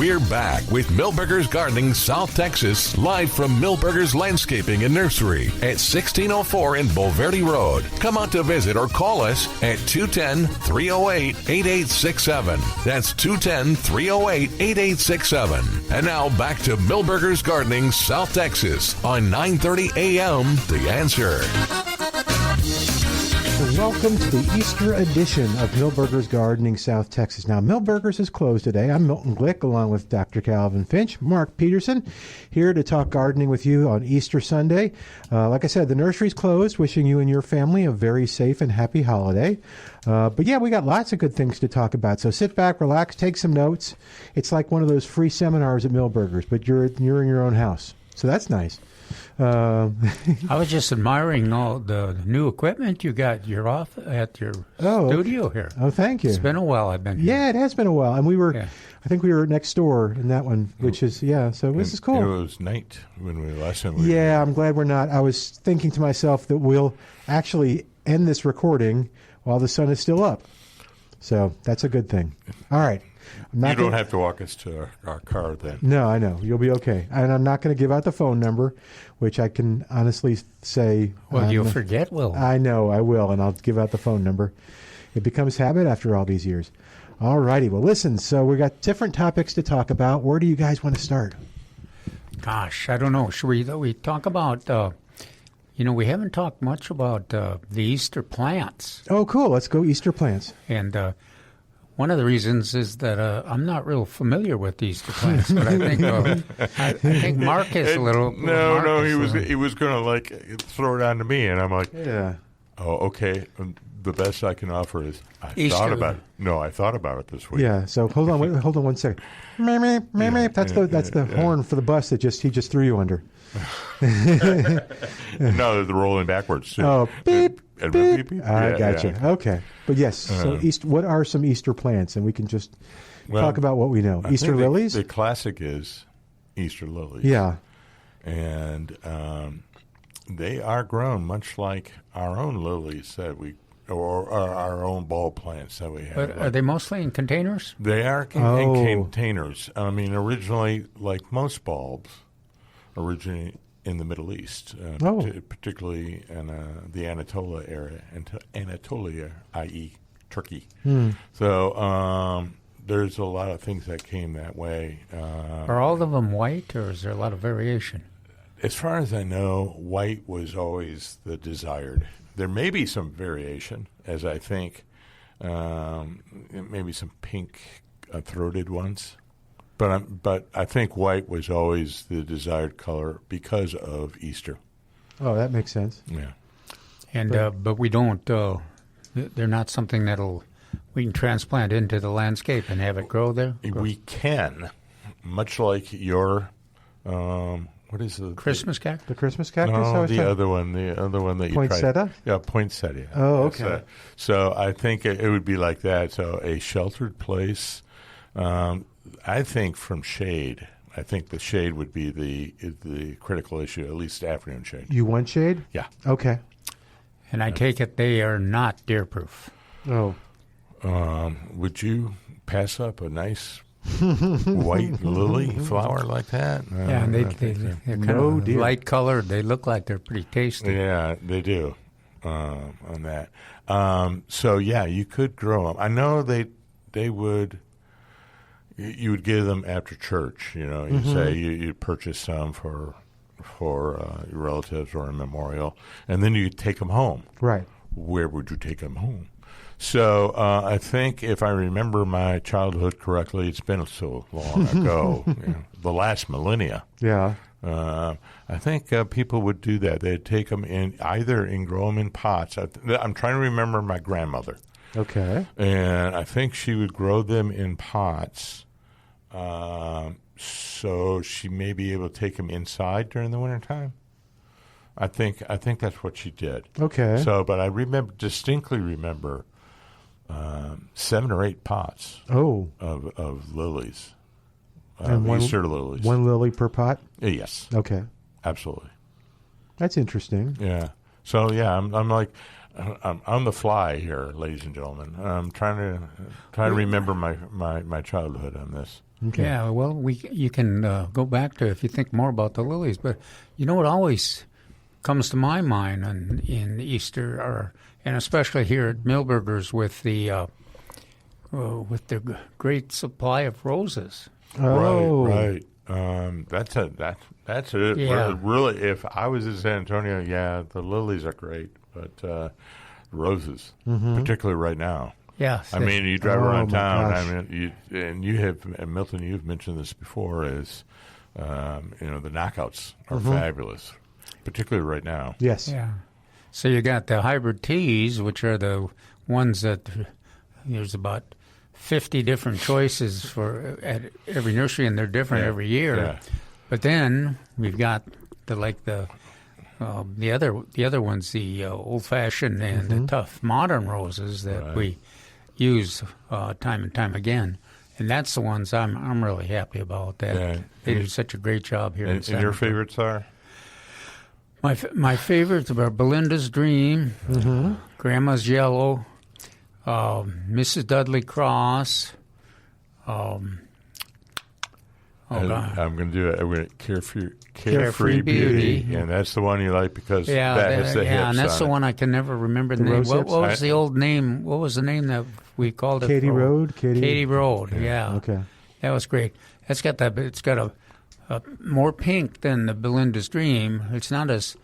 We're back with Milberger's Gardening South Texas, live from Milberger's Landscaping and Nursery at 1604 in Bulverde Road. Come out to visit or call us at 210-308-8867. That's 210-308-8867. And now back to Milberger's Gardening South Texas on 930 AM The Answer. Welcome to the Easter edition of Milberger's Gardening South Texas. Now, Milberger's is closed today. I'm Milton Glueck, along with Dr. Calvin Finch, Mark Peterson, here to talk gardening with you on Easter Sunday. Like I said, the nursery's closed, wishing you and your family a very safe and happy holiday. But yeah, we got lots of good things to talk about. So sit back, relax, take some notes. It's like one of those free seminars at Milberger's, but you're in your own house. So that's nice. I was just admiring all the new equipment you got. You're off at your studio here. Oh, thank you. It's been a while I've been here. Yeah, it has been a while. And I think we were next door in that one, which is, so this is cool. It was night when we last time. I'm glad we're not. I was thinking to myself that we'll actually end this recording while the sun is still up. So that's a good thing. All right. You don't have to walk us to our car then. No, I know. You'll be okay. And I'm not going to give out the phone number, which I can honestly say. Well, you'll forget, Will. I know, I will, and I'll give out the phone number. It becomes habit after all these years. All righty. Well, listen, so we got different topics to talk about. Where do you guys want to start? Gosh, I don't know. Should we talk about, we haven't talked much about the Easter plants. Oh, cool. Let's go Easter plants. And one of the reasons is that I'm not real familiar with Easter plants, but I think Mark is a little. No, he was going to throw it on to me, and I'm like, yeah. Oh, okay. The best I can offer is I thought about it this week. Yeah. So hold on one second. That's the horn for the bus that he just threw you under. No, they're rolling backwards too. Oh, beep. Beep. Beep. I gotcha. Yeah. Okay. But yes, so what are some Easter plants? And we can just talk about what we know. Easter lilies? The classic is Easter lilies. Yeah. And they are grown much like our own lilies or our own bulb plants that we have. But are they mostly in containers? They are in containers. I mean, originally, like most bulbs, originally in the Middle East, particularly in the Anatolia area, i.e. Turkey. So there's a lot of things that came that way. Are all of them white, or is there a lot of variation? As far as I know, white was always the desired. There may be some variation, as I think, maybe some pink-throated ones. But I think white was always the desired color because of Easter. Oh, that makes sense. Yeah. And but we don't. They're not something we can transplant into the landscape and have it grow there. We can, much like your what is the Christmas cactus? The Christmas cactus? No, the other one that you poinsettia? tried. Yeah, poinsettia. Oh, okay. So I think it would be like that. So a sheltered place. I think from shade. I think the shade would be the critical issue, at least afternoon shade. You want shade? Yeah. Okay. And I take it they are not deer-proof. Oh. Would you pass up a nice white lily flower like that? Yeah, and they're kind of light colored. They look like they're pretty tasty. Yeah, they do on that. So, yeah, you could grow them. I know they would. You would give them after church. You say you'd purchase some for your relatives or a memorial, and then you take them home. Right. Where would you take them home? So I think if I remember my childhood correctly, it's been so long ago, the last millennia. Yeah. I think people would do that. They'd take them and grow them in pots. I'm trying to remember my grandmother. Okay. And I think she would grow them in pots, so she may be able to take them inside during the wintertime. I think that's what she did. Okay. So, but I distinctly remember 7 or 8 pots of lilies, Easter lilies. One lily per pot? Yes. Okay. Absolutely. That's interesting. Yeah. So, yeah, I'm like, I'm on the fly here, ladies and gentlemen. I'm trying to remember my childhood on this. Okay. Yeah, well, you can go back to if you think more about the lilies, but you know what always comes to my mind in Easter, and especially here at Milberger's with the great supply of roses. Oh, right. That's it. Yeah. Really, if I was in San Antonio, the lilies are great, but roses, particularly right now. Yes. I mean, you drive around town. gosh. I mean, you have, and Milton, you've mentioned this before. Is the knockouts are fabulous, particularly right now. yes. Yeah. So you got the hybrid teas, which are the ones that there's about 50 different choices for at every nursery, and they're different every year. Yeah. But then we've got the other ones, the old fashioned and the tough modern roses that we use time and time again, and that's the ones I'm really happy about. That they do such a great job here. And your favorites are? My favorites are Belinda's Dream, Grandma's Yellow, Mrs. Dudley Cross. I'm going to do it. I'm going to Carefree Beauty, and that's the one you like because that has the hips and that's the on one I can never remember the name. What was the old name? What was the name that we called it? Katie Road. Katie Road. Yeah. Okay. That was great. It's got a more pink than the Belinda's Dream. It's not as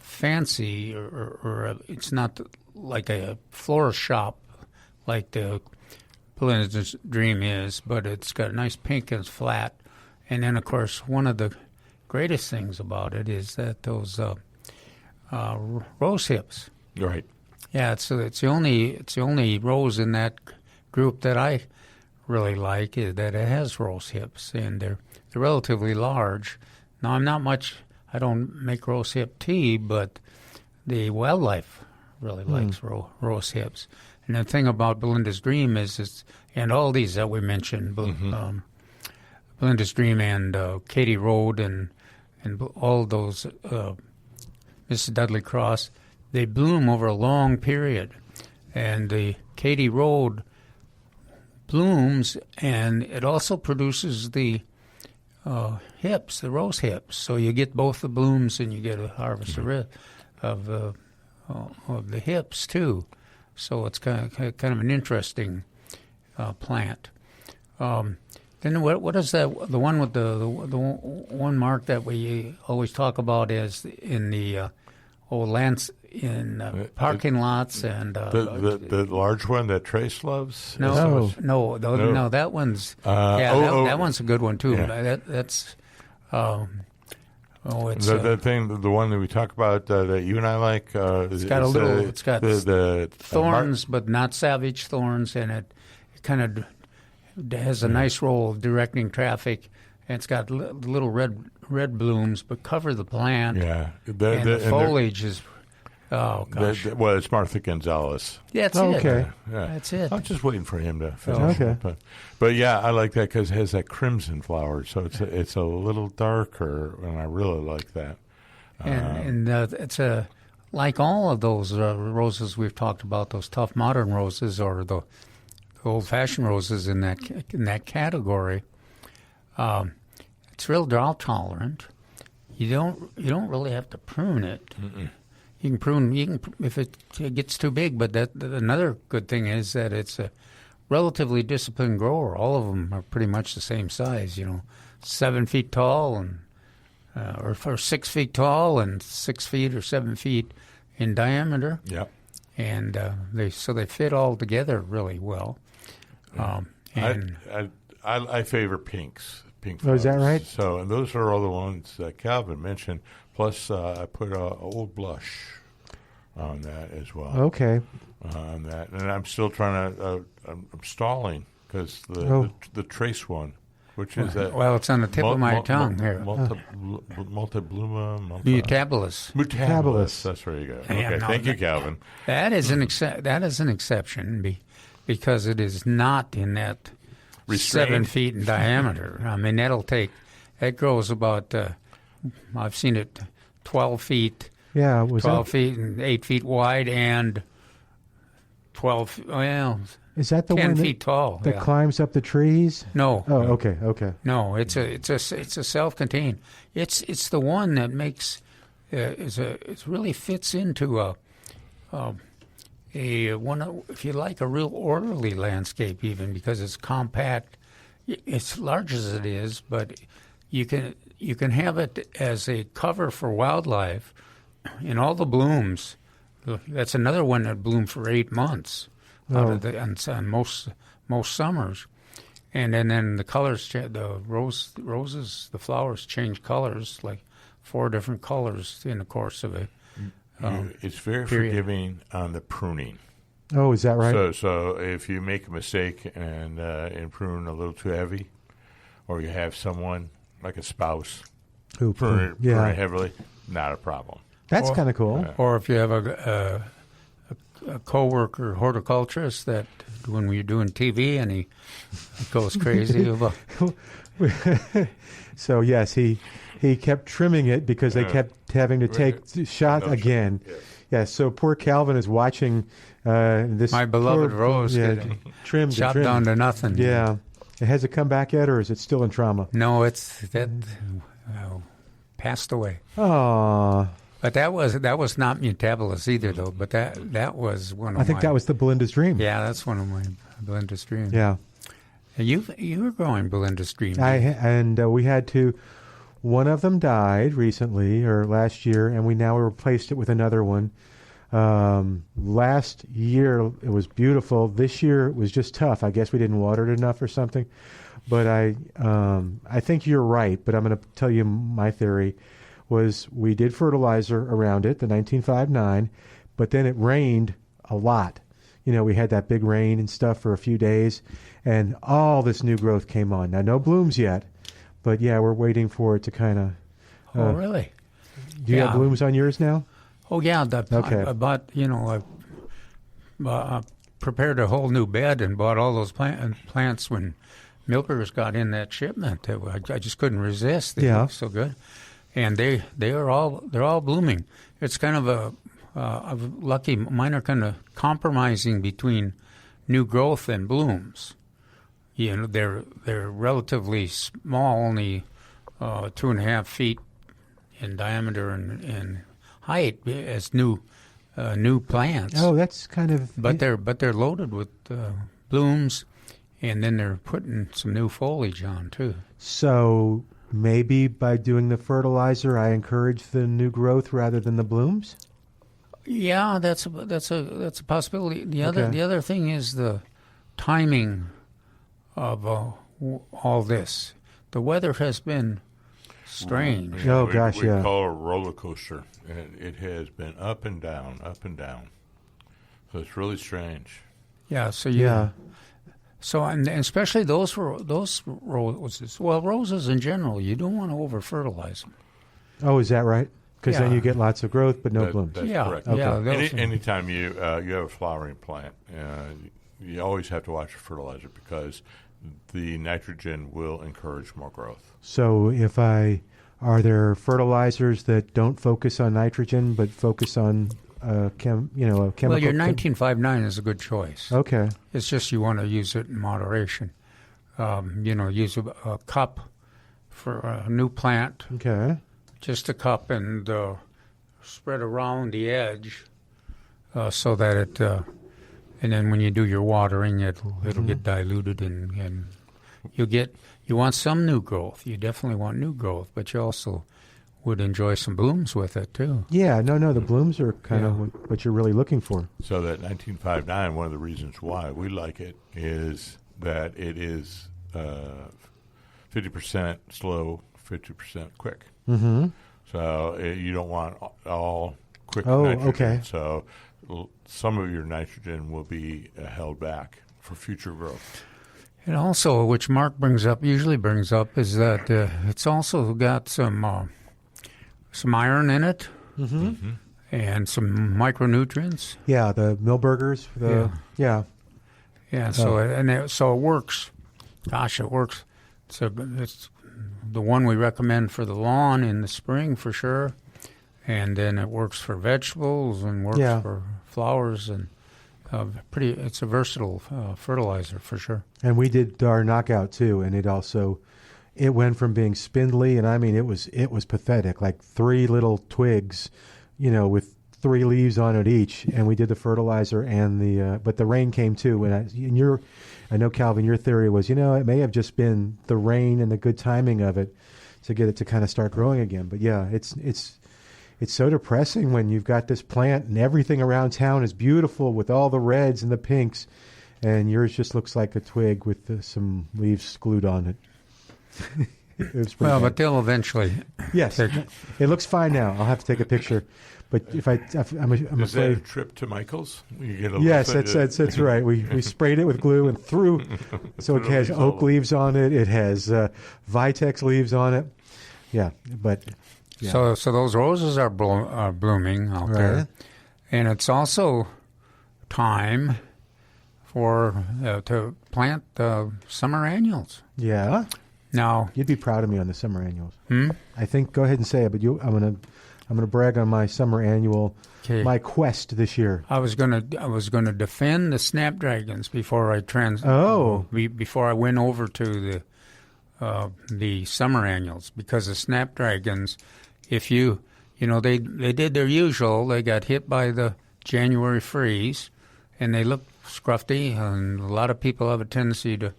fancy or it's not like a florist shop like the Belinda's Dream is, but it's got a nice pink and it's flat. And then, of course, one of the greatest things about it is that those rose hips. Right. Yeah, it's the only rose in that group that I really like is that it has rose hips, and they're relatively large. Now, I don't make rose hip tea, but the wildlife really likes rose hips. And the thing about Belinda's Dream is and all these that we mentioned, Belinda's Dream and Katie Road and all those Mrs. Dudley Cross, they bloom over a long period. And the Katie Road blooms, and it also produces the hips, the rose hips. So you get both the blooms and you get a harvest of the hips too. So it's kind of an interesting plant. Then what is that? The one with the one mark that we always talk about is in the old lands in parking lots and the large one that Trace loves. No, that one's that one's a good one too. Yeah. That's it's the thing, the one that we talk about that you and I like. It's got the thorns, but not savage thorns, and it kind of has a nice role of directing traffic. And it's got little red blooms, but cover the plant. Yeah, the foliage is. Oh gosh! Well, it's Martha Gonzalez. Yeah, that's it. Yeah. That's it. I'm just waiting for him to finish. Okay. But yeah, I like that because it has that crimson flower, so it's a little darker, and I really like that. And it's like all of those roses we've talked about, those tough modern roses or the old-fashioned roses in that category. It's real drought tolerant. You don't really have to prune it. Mm-mm. You can prune if it gets too big, but another good thing is that it's a relatively disciplined grower. All of them are pretty much the same size, 7 feet tall and or 6 feet tall and 6 feet or 7 feet in diameter. Yep. And they fit all together really well. And I favor pinks. Pink flowers. Oh, is that right? So, and those are all the ones that Calvin mentioned. Plus, I put Old Blush on that as well. Okay. On that, and I'm still trying to. I'm stalling because the Trace one, which is that. Well, it's on the tip of my tongue here. Multibluma. Mutabilis. That's where you go. Okay, thank you, Calvin. That is an exception because it is not in that. Restrained. 7 feet in diameter. I mean, that grows about, I've seen it 12 feet Yeah, was 12 that, feet and 8 feet wide and 12, well, is that the 10 one feet tall. that climbs up the trees? No. Oh, okay. No, it's a self-contained. It's the one that makes it really fits into a one, if you like, a real orderly landscape, even because it's compact. It's large as it is, but you can have it as a cover for wildlife in all the blooms. That's another one that bloomed for 8 months on most summers. And then the colors, the roses, the flowers change colors, like 4 different colors in the course of it. It's very period. forgiving on the pruning. Oh, is that right? So if you make a mistake and prune a little too heavy, or you have someone like a spouse Who prune yeah. it heavily, not a problem. That's kind of cool. Or if you have a coworker horticulturist that when we're doing TV and he goes crazy. So yes, he kept trimming it because they kept having to take shot again. Yes. So poor Calvin is watching this. My beloved rose trimmed chopped down to nothing. Yeah. Has it come back yet, or is it still in trauma? No, it's passed away. Oh. But that was not Mutabilis either, though. But that was one of I think my, that was the Belinda's Dream. Yeah, that's one of my Belinda's Dreams. Yeah. And you were growing Belinda's Dream. We had to. One of them died recently or last year, and we now replaced it with another one. Last year it was beautiful. This year it was just tough. I guess we didn't water it enough or something. But I think you're right. But I'm going to tell you my theory was we did fertilizer around it, the 1959, but then it rained a lot. You know, we had that big rain and stuff for a few days, and all this new growth came on. Now, no blooms yet, but yeah, we're waiting for it to kind of. Oh, really? Do you have blooms on yours now? Oh, yeah. Okay. I bought, I prepared a whole new bed and bought all those plants when Milkers got in that shipment. I just couldn't resist. They look so good. And they're all blooming. It's kind of a lucky. Mine are kind of compromising between new growth and blooms. You know, they're relatively small, only 2.5 feet in diameter and height as new plants. Oh, that's kind of. But they're loaded with blooms, and then they're putting some new foliage on too. So maybe by doing the fertilizer, I encourage the new growth rather than the blooms. Yeah, that's a possibility. The other thing is the timing of all this. The weather has been strange. Oh, we gosh, yeah. We call it a roller coaster, and it has been up and down, up and down. So it's really strange. Yeah. So So and especially those roses. Well, roses in general, you don't want to over fertilize them. Oh, is that right? Because then you get lots of growth but no blooms. That's correct. Okay. Yeah. Anytime you have a flowering plant, you always have to watch your fertilizer because the nitrogen will encourage more growth. So are there fertilizers that don't focus on nitrogen but focus on a chemical? Well, your 1959 is a good choice. Okay. It's just you want to use it in moderation. Use a cup for a new plant. Okay. Just a cup and spread around the edge so that it. And then when you do your watering, it'll get diluted and you want some new growth. You definitely want new growth, but you also would enjoy some blooms with it too. Yeah, no, the blooms are kind of what you're really looking for. So that 1959, one of the reasons why we like it is that it is 50% slow, 50% quick. Mm-hmm. So you don't want all quick nitrogen. Okay. So some of your nitrogen will be held back for future growth. And also, which Mark usually brings up, is that it's also got some iron in it and some micronutrients. Yeah, the Milbergers. Yeah. So it works. Gosh, it works. So it's the one we recommend for the lawn in the spring for sure. and then it works for vegetables and works for flowers, and it's a versatile fertilizer for sure. And we did our knockout too, and it went from being spindly, and I mean it was pathetic, like 3 little twigs, with 3 leaves on it each, and we did the fertilizer and but the rain came too. And I know, Calvin, your theory was, it may have just been the rain and the good timing of it to get it to kind of start growing again. But yeah, it's so depressing when you've got this plant and everything around town is beautiful with all the reds and the pinks, and yours just looks like a twig with some leaves glued on it. But they'll eventually. Yes, it looks fine now. I'll have to take a picture. But I'm afraid. Is that a trip to Michael's? Yes, that's right. We sprayed it with glue and threw. So it has oak leaves on it. It has Vitex leaves on it. Yeah, but. Yeah. So those roses are blooming out there, and it's also time for to plant summer annuals. Yeah. Now you'd be proud of me on the summer annuals. I think. Go ahead and say it, but I'm gonna brag on my summer annual. Okay. My quest this year. I was gonna defend the snapdragons before I before I went over to the summer annuals, because the snapdragons, if they did their usual, they got hit by the January freeze, and they look scruffy, and a lot of people have a tendency to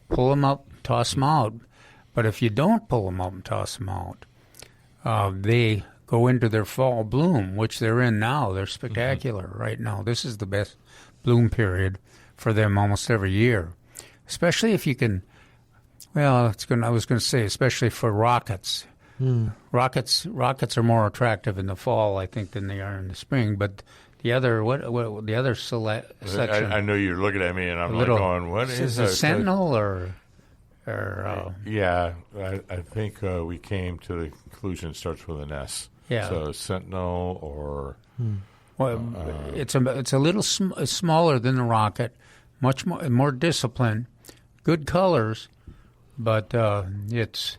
pull them up, toss them out. But if you don't pull them up and toss them out, they go into their fall bloom, which they're in now. They're spectacular right now. This is the best bloom period for them almost every year, especially if you can. Well, I was going to say, especially for rockets. Rockets are more attractive in the fall, I think, than they are in the spring. But the other section. I know you're looking at me, and I'm going, "What is it? Sentinel or?" Yeah, I think we came to the conclusion it starts with an S. Yeah. So Sentinel or. Well, it's a little smaller than the rocket, much more disciplined, good colors, but it's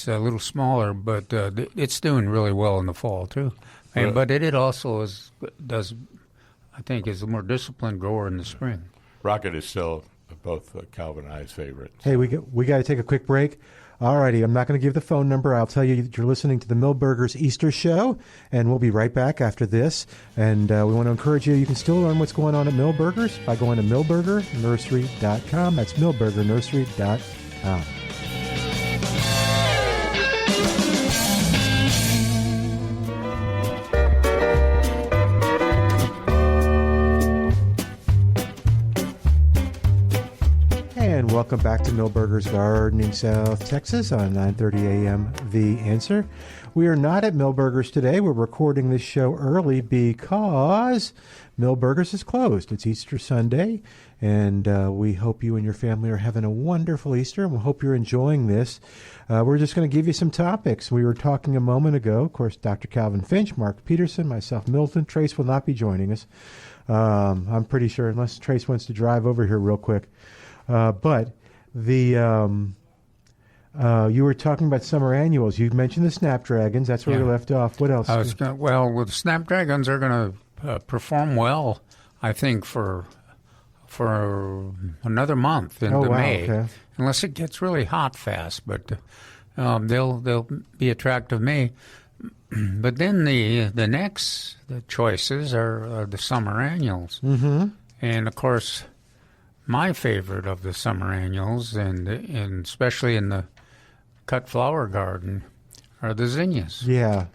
a little smaller. But it's doing really well in the fall too. But it also is a more disciplined grower in the spring. Rocket is still both Calvin and I's favorite. Hey, we got to take a quick break. All righty, I'm not going to give the phone number. I'll tell you that you're listening to the Milberger's Easter Show, and we'll be right back after this. And we want to encourage you, you can still learn what's going on at Milberger's by going to milbergernursery.com. That's milbergernursery.com. And welcome back to Milberger's Gardening South Texas on 9:30 a.m. The Answer. We are not at Milberger's today. We're recording this show early because Milberger's is closed. It's Easter Sunday, and we hope you and your family are having a wonderful Easter, and we hope you're enjoying this. We're just going to give you some topics. We were talking a moment ago, of course, Dr. Calvin Finch, Mark Peterson, myself, Milton. Trace will not be joining us. I'm pretty sure, unless Trace wants to drive over here real quick. But you were talking about summer annuals. You mentioned the snapdragons. That's where we left off. What else? The snapdragons are going to perform well, I think, for another month into May, unless it gets really hot fast. But they'll be attractive May. But then the choices are the summer annuals, and of course. My favorite of the summer annuals, and especially in the cut flower garden, are the zinnias. Yeah.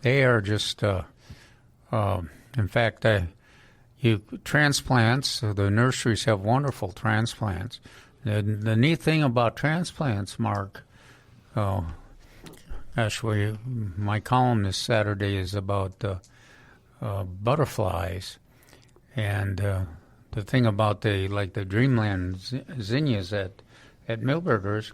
They are just, in fact, transplants, the nurseries have wonderful transplants. The neat thing about transplants, Mark, my column this Saturday is about butterflies, and the thing about the Dreamland zinnias at Milberger's,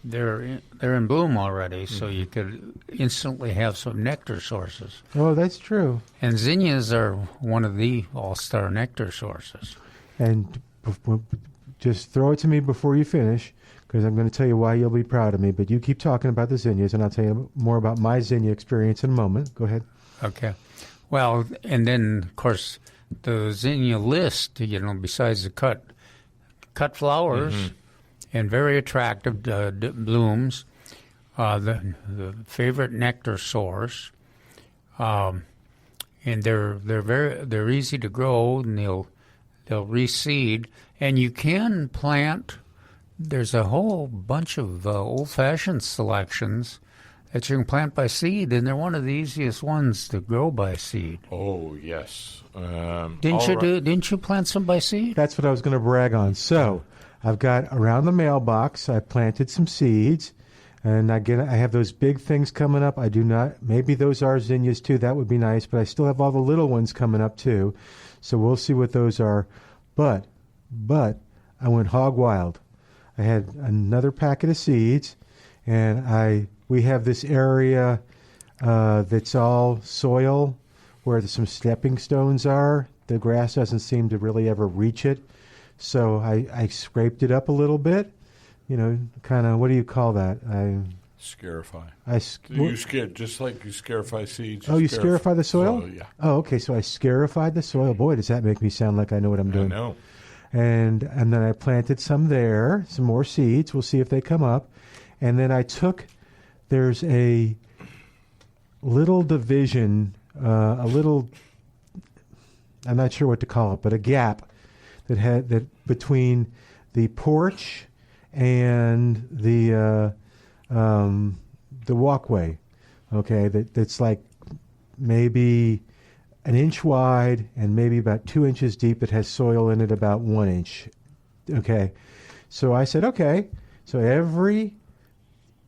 they're in bloom already, so you could instantly have some nectar sources. Oh, that's true. And zinnias are one of the all-star nectar sources. And just throw it to me before you finish, because I'm going to tell you why you'll be proud of me. But you keep talking about the zinnias, and I'll tell you more about my zinnia experience in a moment. Go ahead. Okay. Well, and then, of course, the zinnia list, besides the cut flowers and very attractive blooms, the favorite nectar source, and they're easy to grow, and they'll reseed, and you can plant. There's a whole bunch of old-fashioned selections that you can plant by seed, and they're one of the easiest ones to grow by seed. Oh, yes. Didn't you plant some by seed? That's what I was going to brag on. So I've got around the mailbox, I planted some seeds, and I have those big things coming up. I do not, maybe those are zinnias too. That would be nice, but I still have all the little ones coming up too. So we'll see what those are. But I went hog wild. I had another packet of seeds, and we have this area that's all soil where some stepping stones are. The grass doesn't seem to really ever reach it. So I scraped it up a little bit, kind of, what do you call that? Scarify. You just like you scarify seeds. You scarify the soil? Yeah. Oh, okay. So I scarified the soil. Boy, does that make me sound like I know what I'm doing. I know. And then I planted some there, some more seeds. We'll see if they come up. And then there's a little division, I'm not sure what to call it, but a gap that between the porch and the walkway. Okay, that's like maybe an inch wide and maybe about 2 inches deep, that has soil in it about 1 inch. Okay. So I said, okay. So every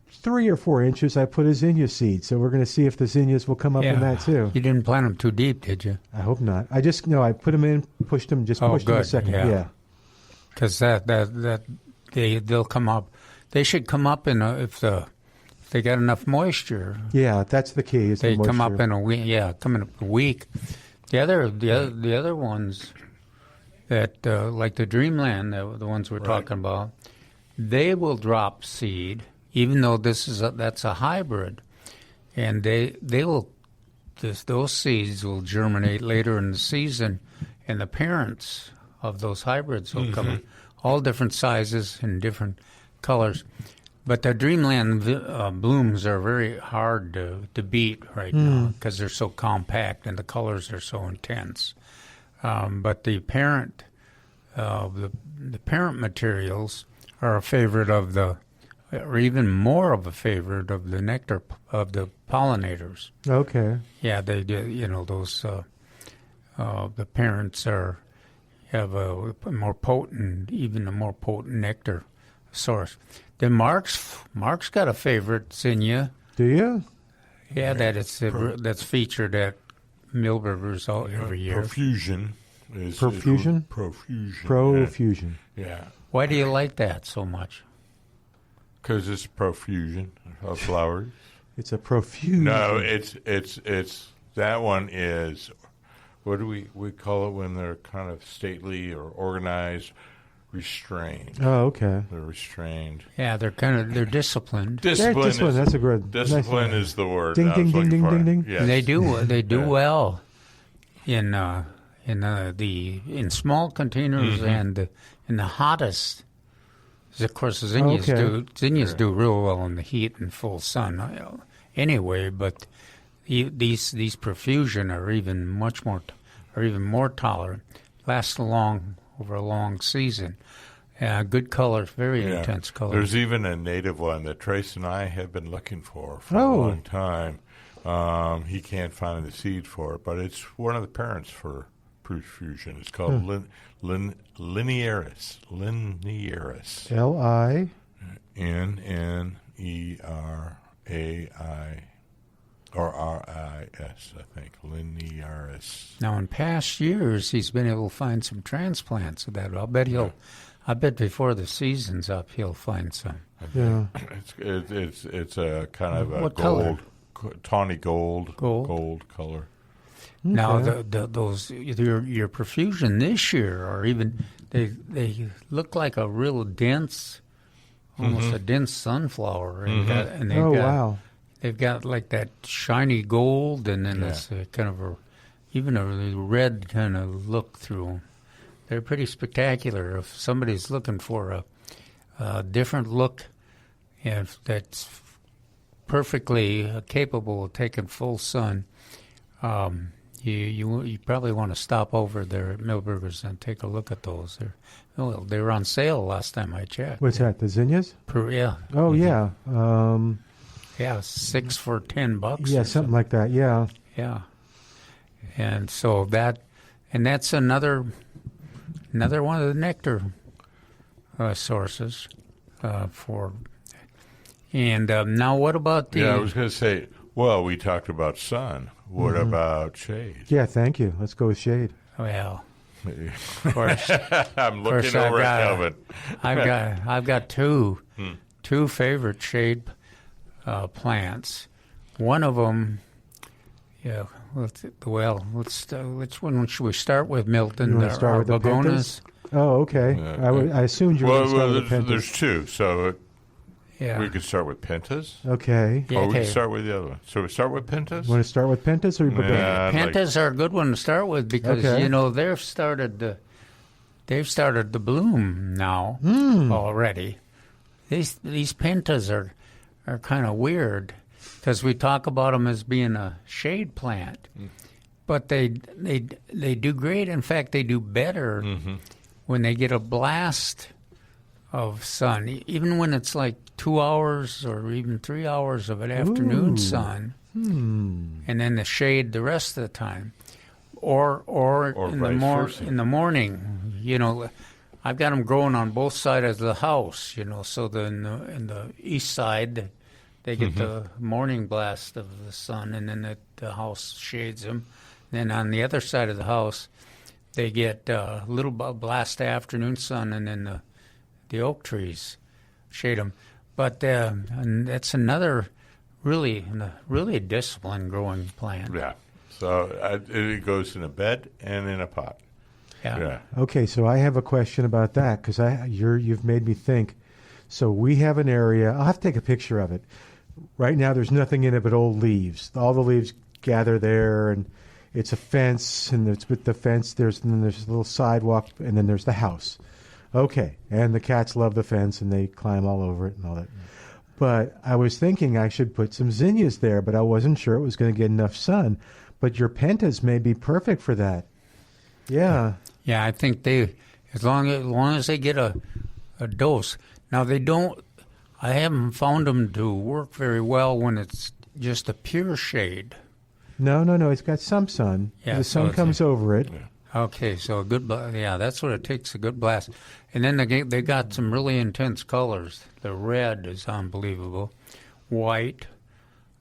3 or 4 inches, I put a zinnia seed. So we're going to see if the zinnias will come up in that too. You didn't plant them too deep, did you? I hope not. I put them in, pushed them them a second. Yeah. Because they'll come up. They should come up if they got enough moisture. Yeah, that's the key. They come up in a week. Yeah, come in a week. The other ones that like the Dreamland, the ones we're talking about, they will drop seed, even though that's a hybrid, and those seeds will germinate later in the season, and the parents of those hybrids will come in all different sizes and different colors. But the Dreamland blooms are very hard to beat right now because they're so compact and the colors are so intense. But the parent materials are a favorite or even more of a favorite of the nectar of the pollinators. Okay. Yeah, they do. Those the parents have a more potent nectar source. Then Mark's got a favorite zinnia. Do you? Yeah, that's featured at Milberger's every year. Profusion. Profusion? Profusion. Yeah. Why do you like that so much? Because it's profusion of flowers. It's a profusion. No, it's that one is, what do we call it when they're kind of stately or organized? Restrained. Oh, okay. They're restrained. Yeah, they're disciplined. Discipline. That's a good. Discipline is the word. Ding, ding, ding, ding, ding, ding. Yes. And they do well in small containers and in the hottest. Of course, zinnias do real well in the heat and full sun. Anyway, but these profusion are even more tolerant. Last over a long season. Good colors, very intense colors. There's even a native one that Trace and I have been looking for a long time. He can't find the seed for it, but it's one of the parents for profusion. It's called Linearis. Linearis. LINNERAI. Or RIS, I think. Linearis. Now, in past years, he's been able to find some transplants of that. I bet before the season's up, he'll find some. Yeah. It's a kind of a what gold, color? tawny gold color. Now, those your profusion this year are even they look like a real dense, almost a dense sunflower. And wow. They've got like that shiny gold, and then it's kind of even a red kind of look through them. They're pretty spectacular. If somebody's looking for a different look, and that's perfectly capable of taking full sun, you probably want to stop over there at Milberger's and take a look at those. They were on sale last time I checked. What's that? The zinnias? Yeah. Oh yeah. Yeah, 6 for $10. Yeah, something like that. Yeah. Yeah. And so that's another one of the nectar sources for. And now, what about the? Yeah, I was going to say. Well, we talked about sun. What about shade? Yeah, thank you. Let's go with shade. Well, of course. I'm looking over at Kelvin. I've got two favorite shade plants. One of them. Yeah. Which one should we start with, Milton? You want to start with the begonias? Oh, okay. I assumed you were going to start with the pentas. There's two, so we could start with pentas. Okay. Yeah, we can start with the other one. So we start with pentas? Want to start with pentas or begonias? Pentas are a good one to start with because they've started to bloom now already. These pentas are kind of weird. Because we talk about them as being a shade plant, but they do great. In fact, they do better when they get a blast of sun, even when it's like 2 hours or even 3 hours of an afternoon sun, and then the shade the rest of the time, or in the morning. I've got them growing on both sides of the house. So in the east side. They get the morning blast of the sun, and then the house shades them. Then on the other side of the house, they get a little blast of afternoon sun, and then the oak trees shade them. But and that's another really disciplined growing plant. Yeah. So it goes in a bed and in a pot. Yeah. Okay, so I have a question about that because you've made me think. So we have an area. I'll have to take a picture of it. Right now, there's nothing in it but old leaves. All the leaves gather there, and it's a fence, and it's with the fence. There's a little sidewalk, and then there's the house. Okay, and the cats love the fence, and they climb all over it and all that. But I was thinking I should put some zinnias there, but I wasn't sure it was going to get enough sun. But your pentas may be perfect for that. Yeah. Yeah, I think as long as they get a dose. Now they don't. I haven't found them to work very well when it's just a pure shade. No. It's got some sun. Yeah, the sun comes over it. Yeah. Okay, so a good that's what it takes, a good blast. And then they got some really intense colors. The red is unbelievable, white,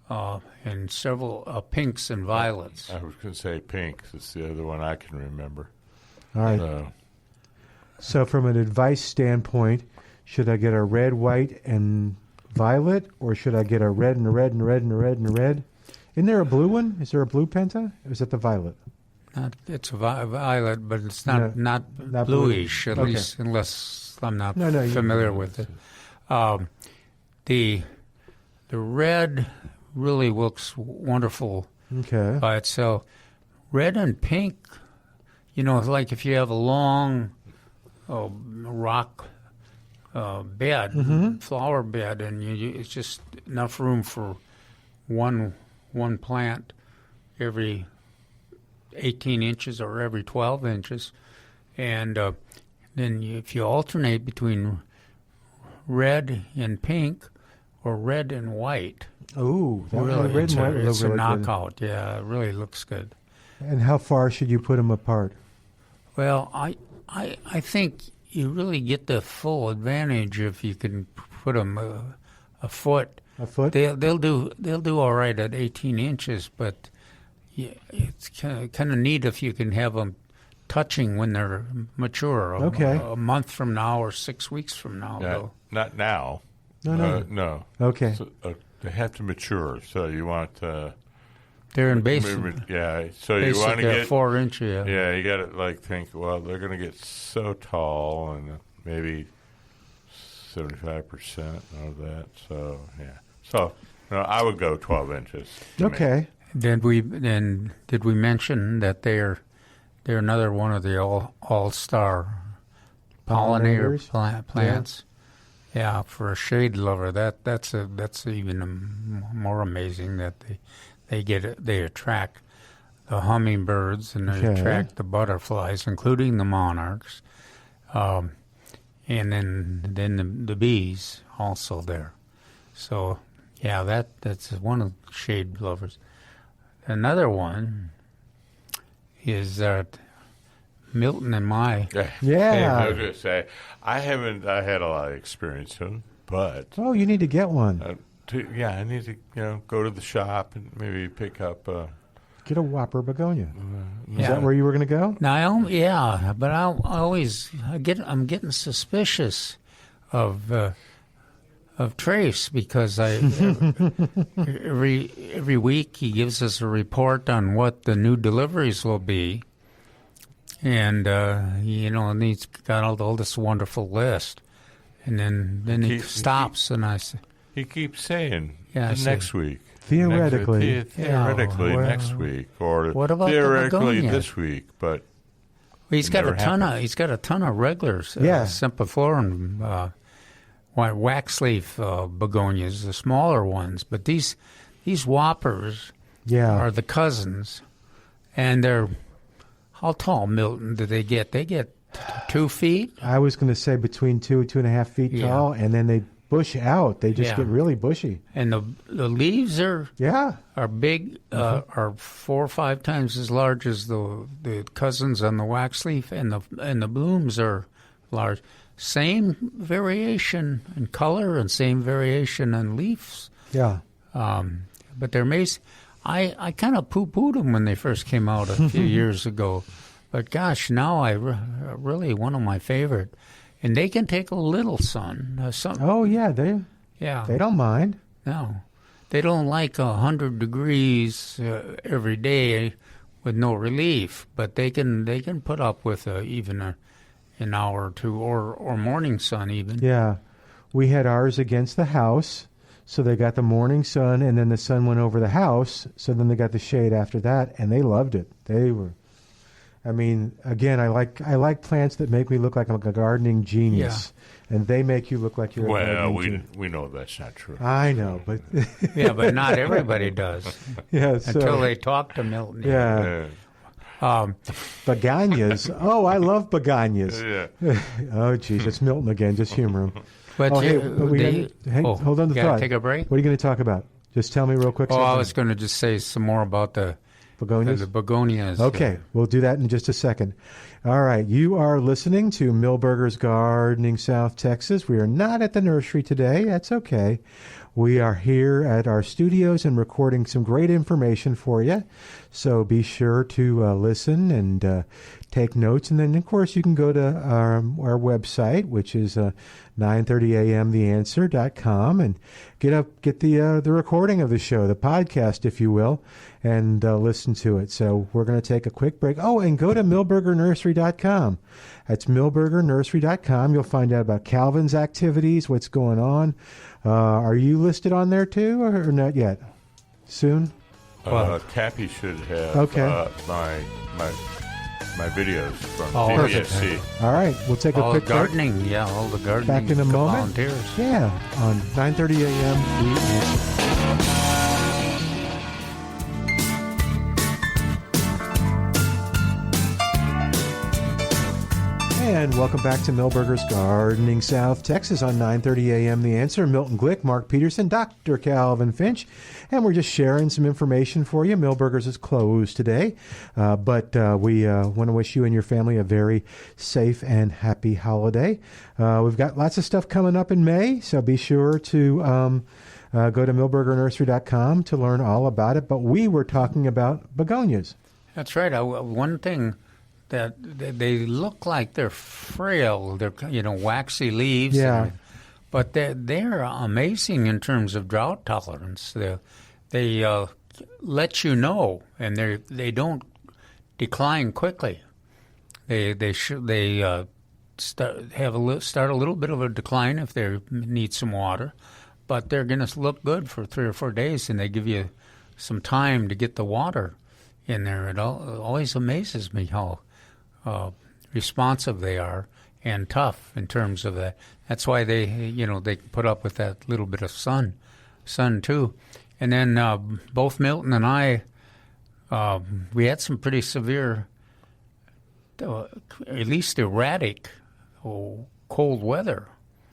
and several pinks and violets. I was going to say pinks. It's the other one I can remember. All right. So from an advice standpoint, should I get a red, white, and violet, or should I get a red and a red and a red and a red and a red? Isn't there a blue one? Is there a blue penta? Or is it the violet? It's a violet, but it's not bluish, at least, unless I'm not familiar with it. The red really looks wonderful by itself. Red and pink, like if you have a long rock bed, flower bed, and it's just enough room for one plant every 18 inches or every 12 inches. And then if you alternate between red and pink or red and white, red and white it's really a knockout. Good. Yeah, it really looks good. And how far should you put them apart? Well, I think you really get the full advantage if you can put them a foot. A foot? They'll do all right at 18 inches, but it's kind of neat if you can have them touching when they're mature. A month from now or 6 weeks from now. Yeah, not now. No. No. Okay. So, they have to mature, so you want They're in Yeah, so you want to get 4 inch. Yeah, you got to think. Well, they're going to get so tall, and maybe 75% of that. So I would go 12 inches. Okay. Did we mention that they're another one of the all-star pollinator plants? Yeah, for a shade lover, that's even more amazing that they attract the hummingbirds and they attract the butterflies, including the monarchs, and then the bees also there. So that's one of the shade lovers. Another one is that Milton and my I was going to say I had a lot of experience in them, but you need to get one. I need to go to the shop and maybe pick up get a whopper begonia. Is that where you were going to go? No, but I'm getting suspicious of Trace because every week he gives us a report on what the new deliveries will be, and and he's got all this wonderful list, and then he stops and I say he keeps saying next week. Theoretically, next week, or what about theoretically this week, but he's got a ton of regulars, Symphorum, waxleaf begonias, the smaller ones, but these whoppers are the cousins, and they're how tall, Milton, do they get? They get 2 feet. I was going to say between 2.5 feet tall, and then they bush out. They just get really bushy. And the leaves are big, are 4 or 5 times as large as the cousins on the waxleaf, and the blooms are large. Same variation in color and same variation in leaves. Yeah. But they're amazing. I kind of poo-pooed them when they first came out a few years ago. But gosh, now really one of my favorite. And they can take a little sun. They don't mind. No. They don't like 100 degrees every day with no relief, but they can put up with even an hour or two, or morning sun even. Yeah. We had ours against the house, so they got the morning sun, and then the sun went over the house, so then they got the shade after that, and they loved it. They were... I mean, again, I like plants that make me look like I'm a gardening genius, and they make you look like you're a gardening genius. We know that's not true. I know, but... but not everybody does. Until they talk to Milton. Begonias. Oh, I love begonias. Oh, geez, it's Milton again. Just humor him. But hold on to the thought. Take a break? What are you going to talk about? Just tell me real quick. I was going to just say some more about the begonias. The begonias. Okay, we'll do that in just a second. All right, you are listening to Milberger's Gardening South Texas. We are not at the nursery today. That's okay. We are here at our studios and recording some great information for you. So be sure to listen and take notes. And then, of course, you can go to our website, which is 930amtheanswer.com, and get the recording of the show, the podcast, if you will, and listen to it. So we're going to take a quick break. Oh, and go to milbergernursery.com. That's milbergernursery.com. You'll find out about Calvin's activities, what's going on. Are you listed on there too, or not yet? Soon? Cappy should have my videos from PBSC. All right, we'll take a quick gardening, break. all the gardening. Back in a moment. Volunteers. Yeah, on 9:30 a.m. And welcome back to Milberger's Gardening South Texas on 9:30 a.m. The Answer. Milton Glueck, Mark Peterson, Dr. Calvin Finch, and we're just sharing some information for you. Milberger's is closed today, but we want to wish you and your family a very safe and happy holiday. We've got lots of stuff coming up in May, so be sure to go to milbergernursery.com to learn all about it. But we were talking about begonias. That's right. One thing that they look like they're frail. They're waxy leaves. Yeah. But they're amazing in terms of drought tolerance. They let you know, and they don't decline quickly. They start a little bit of a decline if they need some water, but they're going to look good for 3 or 4 days, and they give you some time to get the water in there. It always amazes me how responsive they are and tough in terms of that. That's why they put up with that little bit of sun too. And then both Milton and I, we had some pretty severe, at least erratic, cold weather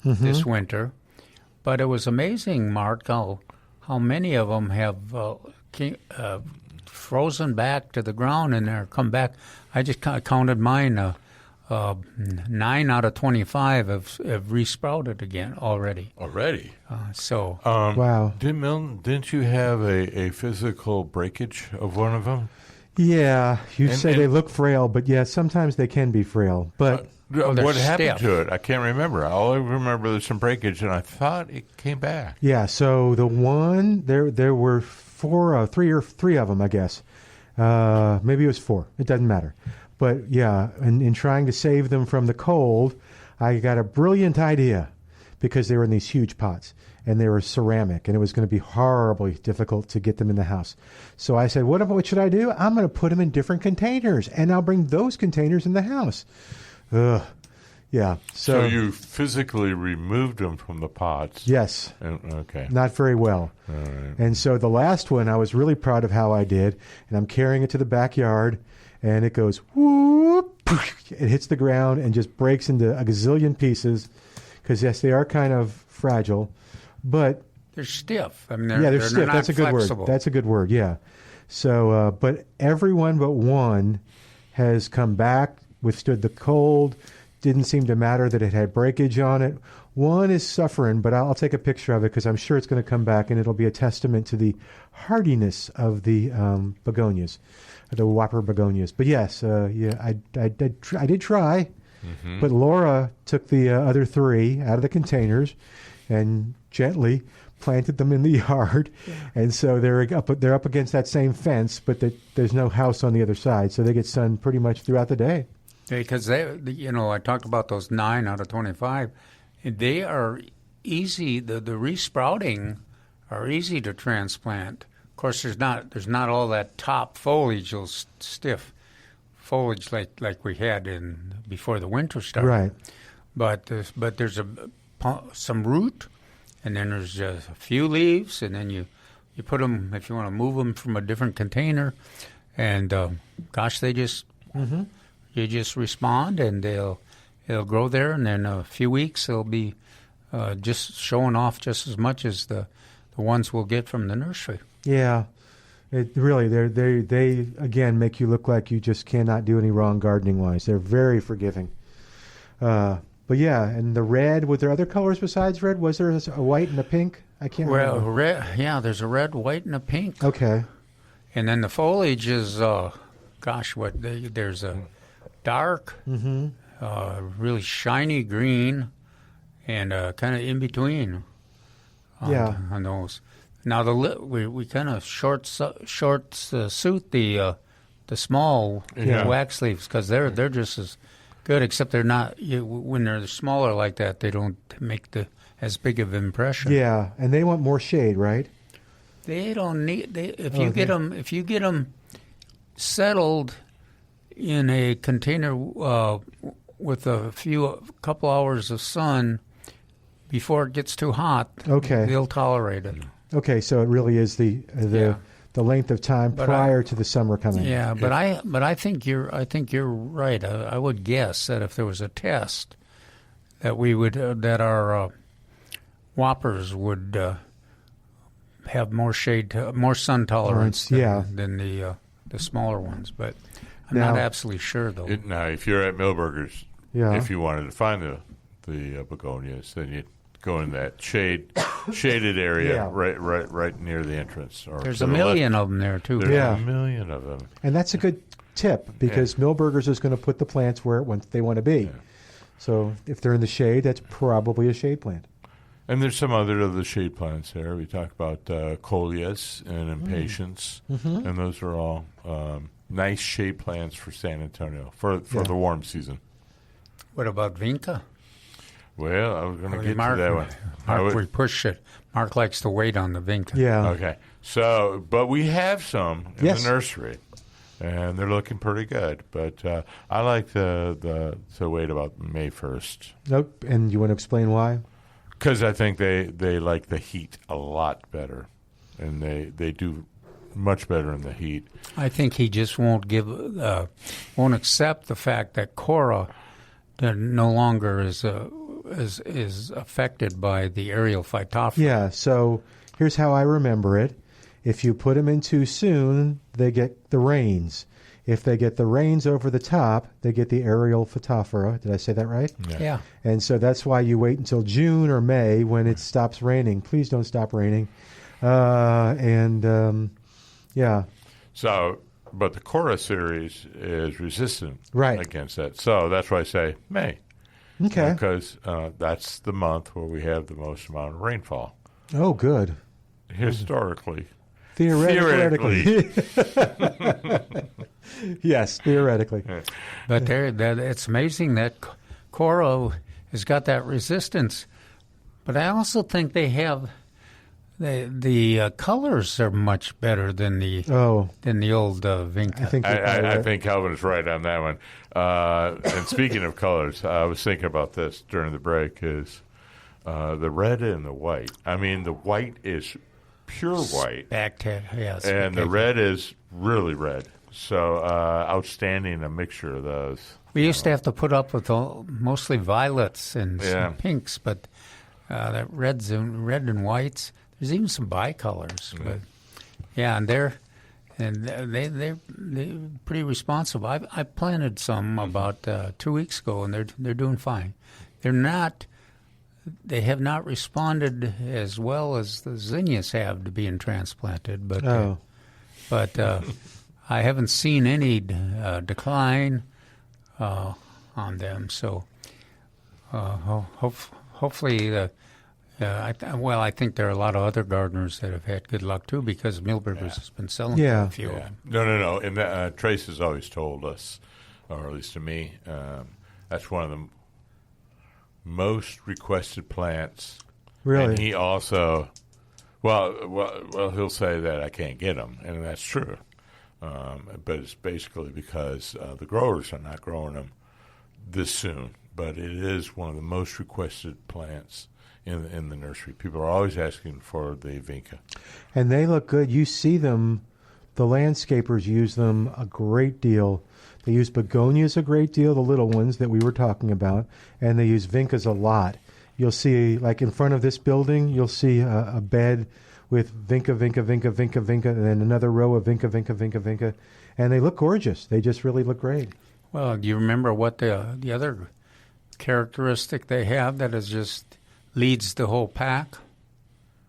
this winter. But it was amazing, Mark, how many of them have frozen back to the ground and they're come back. I just counted mine. 9 out of 25 have resprouted again already. Already? Wow. Didn't you have a physical breakage of one of them? Yeah, you say they look frail, but yeah, sometimes they can be frail. But what happened to it? I can't remember. All I remember there's some breakage, and I thought it came back. Yeah, so the one, there were three of them, I guess. Maybe it was 4. It doesn't matter. But yeah, in trying to save them from the cold, I got a brilliant idea because they were in these huge pots and they were ceramic and it was going to be horribly difficult to get them in the house. So I said, what should I do? I'm going to put them in different containers and I'll bring those containers in the house. Yeah. So you physically removed them from the pots? Yes. Okay. Not very well. All right. And so the last one, I was really proud of how I did, and I'm carrying it to the backyard. And it goes whoop, it hits the ground and just breaks into a gazillion pieces. Because yes, they are kind of fragile, but they're stiff. I mean, they're stiff. They're not That's a good flexible. word. That's a good word. Yeah. So, but everyone but one has come back, withstood the cold. Didn't seem to matter that it had breakage on it. One is suffering, but I'll take a picture of it because I'm sure it's going to come back, and it'll be a testament to the hardiness of the begonias. The whopper begonias. But yes, I did try. Mm-hmm. But Laura took the other 3 out of the containers and gently planted them in the yard. Yeah. And so they're up against that same fence, but there's no house on the other side, so they get sun pretty much throughout the day. Because I talked about those 9 out of 25. They are easy. The resprouting are easy to transplant. Of course, there's not all that top foliage, those stiff foliage like we had before the winter started. Right. But there's some root, and then there's a few leaves, and then you put them if you want to move them from a different container, and they just you just respond, and they'll grow there, and then a few weeks they'll be just showing off just as much as the ones we'll get from the nursery. Yeah, it really they again make you look like you just cannot do any wrong gardening wise. They're very forgiving. But yeah, and the red. Were there other colors besides red? Was there a white and a pink? I can't remember. Well, red. Yeah, there's a red, white, and a pink. Okay. And then the foliage is, there's a dark, really shiny green, and kind of in between. On those. Now we kind of short suit the small wax leaves because they're just as good, except they're not. When they're smaller like that, they don't make as big of an impression. Yeah, and they want more shade, right? They don't need. If you get them settled in a container with a couple hours of sun before it gets too hot, they'll tolerate it. Okay, so it really is the length of time prior to the summer coming. Yeah, but I think you're right. I would guess that if there was a test that we would that our whoppers would have more shade, more sun tolerance than the smaller ones. But I'm not absolutely sure though. Now, if you're at Milberger's, if you wanted to find the begonias, then you'd go in that shaded area right near the entrance. Or there's a million of them there too. There's a million of them, and that's a good tip because Milberger's is going to put the plants where they want to be. Yeah. So if they're in the shade, that's probably a shade plant. And there's some other of the shade plants there. We talk about coleus and impatiens, and those are all nice shade plants for San Antonio for the warm season. What about vinca? Well, I was going to get to that one. Mark, we push it. Mark likes to wait on the vinca. Yeah. Okay. So, but we have some in the nursery, and they're looking pretty good. But I like to wait about May 1st. Nope. And you want to explain why? Because I think they like the heat a lot better, and they do much better in the heat. I think he just won't accept the fact that Cora no longer is affected by the aerial phytophthora. Yeah. So here's how I remember it. If you put them in too soon, they get the rains. If they get the rains over the top, they get the aerial phytophthora. Did I say that right? Yeah. And so that's why you wait until June or May when it stops raining. Please don't stop raining. Yeah. So, but the Cora series is resistant against that. So that's why I say May. Okay. Because that's the month where we have the most amount of rainfall. Oh, good. Historically. Theoretically. Yes, theoretically. But it's amazing that Cora has got that resistance. But I also think they have the colors are much better than the old vinca. I think Calvin is right on that one. And speaking of colors, I was thinking about this during the break. Is the red and the white? I mean, the white is pure white, and the red is really red. So outstanding, a mixture of those. We used to have to put up with mostly violets and some pinks, but that red and whites. There's even some bicolors, but they're pretty responsive. I planted some about 2 weeks ago, and they're doing fine. They have not responded as well as the zinnias have to being transplanted, but I haven't seen any decline on them. So hopefully, I think there are a lot of other gardeners that have had good luck too, because Milberger's has been selling a few of them. No. And Trace has always told us, or at least to me, that's one of the most requested plants. Really? And he also, well, he'll say that I can't get them, and that's true. But it's basically because the growers are not growing them this soon. But it is one of the most requested plants in the nursery. People are always asking for the vinca. And they look good. You see them, the landscapers use them a great deal. They use begonias a great deal, the little ones that we were talking about, and they use vincas a lot. You'll see, like in front of this building, you'll see a bed with vinca, and then another row of vinca, and they look gorgeous. They just really look great. Well, do you remember what the other characteristic they have that is just leads the whole pack?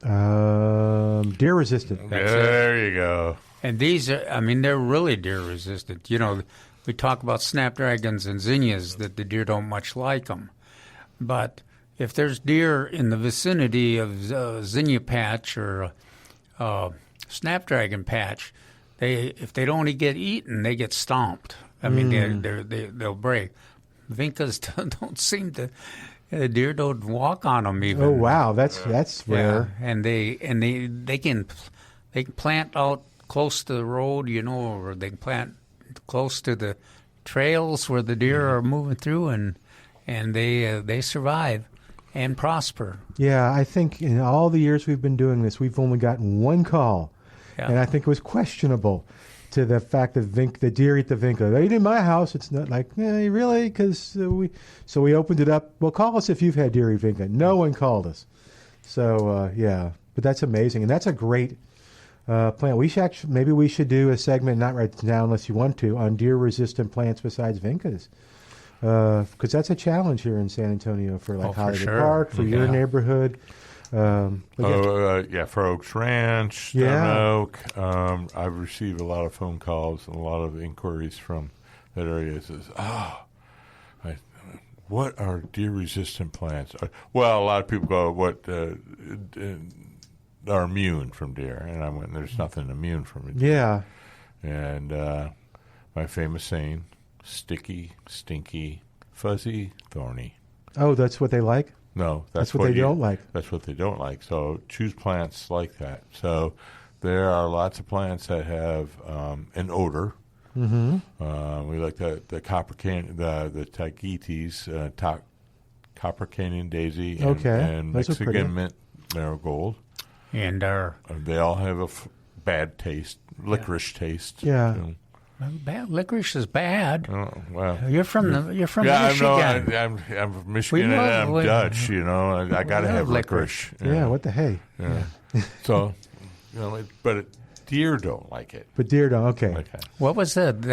Deer resistant. There you go. And these are, they're really deer resistant. You know, we talk about snapdragons and zinnias that the deer don't much like them. But if there's deer in the vicinity of zinnia patch or snapdragon patch, if they don't get eaten, they get stomped. They'll break. Vincas don't seem to. The deer don't walk on them even. Oh wow, that's rare. Yeah. And they can plant out close to the road, or they can plant close to the trails where the deer are moving through, and they survive and prosper. Yeah, I think in all the years we've been doing this, we've only gotten one call, and I think it was questionable to the fact that the deer eat the vinca. They eat in my house. It's not like, really? Because we opened it up. Well, call us if you've had deer eat vinca. No one called us. So, but that's amazing. And that's a great plant. Maybe we should do a segment, not right now unless you want to, on deer-resistant plants besides vincas. Because that's a challenge here in San Antonio for Hollywood Park, for your neighborhood. For Oaks Ranch, Stone Oak. I've received a lot of phone calls and a lot of inquiries from that area. It says, what are deer-resistant plants? Well, a lot of people go, what are immune from deer? And I went, there's nothing immune from it. Yeah. And my famous saying, sticky, stinky, fuzzy, thorny. Oh, that's what they like? No, that's what they don't like. That's what they don't like. So choose plants like that. So there are lots of plants that have an odor. Mm-hmm. We like the copper the Tagetes, copper canyon daisy, and Mexican mint marigold. And they all have a bad taste, licorice taste. Yeah. Bad licorice is bad. Oh, well, you're from Michigan. I'm from Michigan and I'm Dutch. I got to have licorice. Yeah. What the hey? Yeah. So, but deer don't like it. But deer don't. Okay. What was that?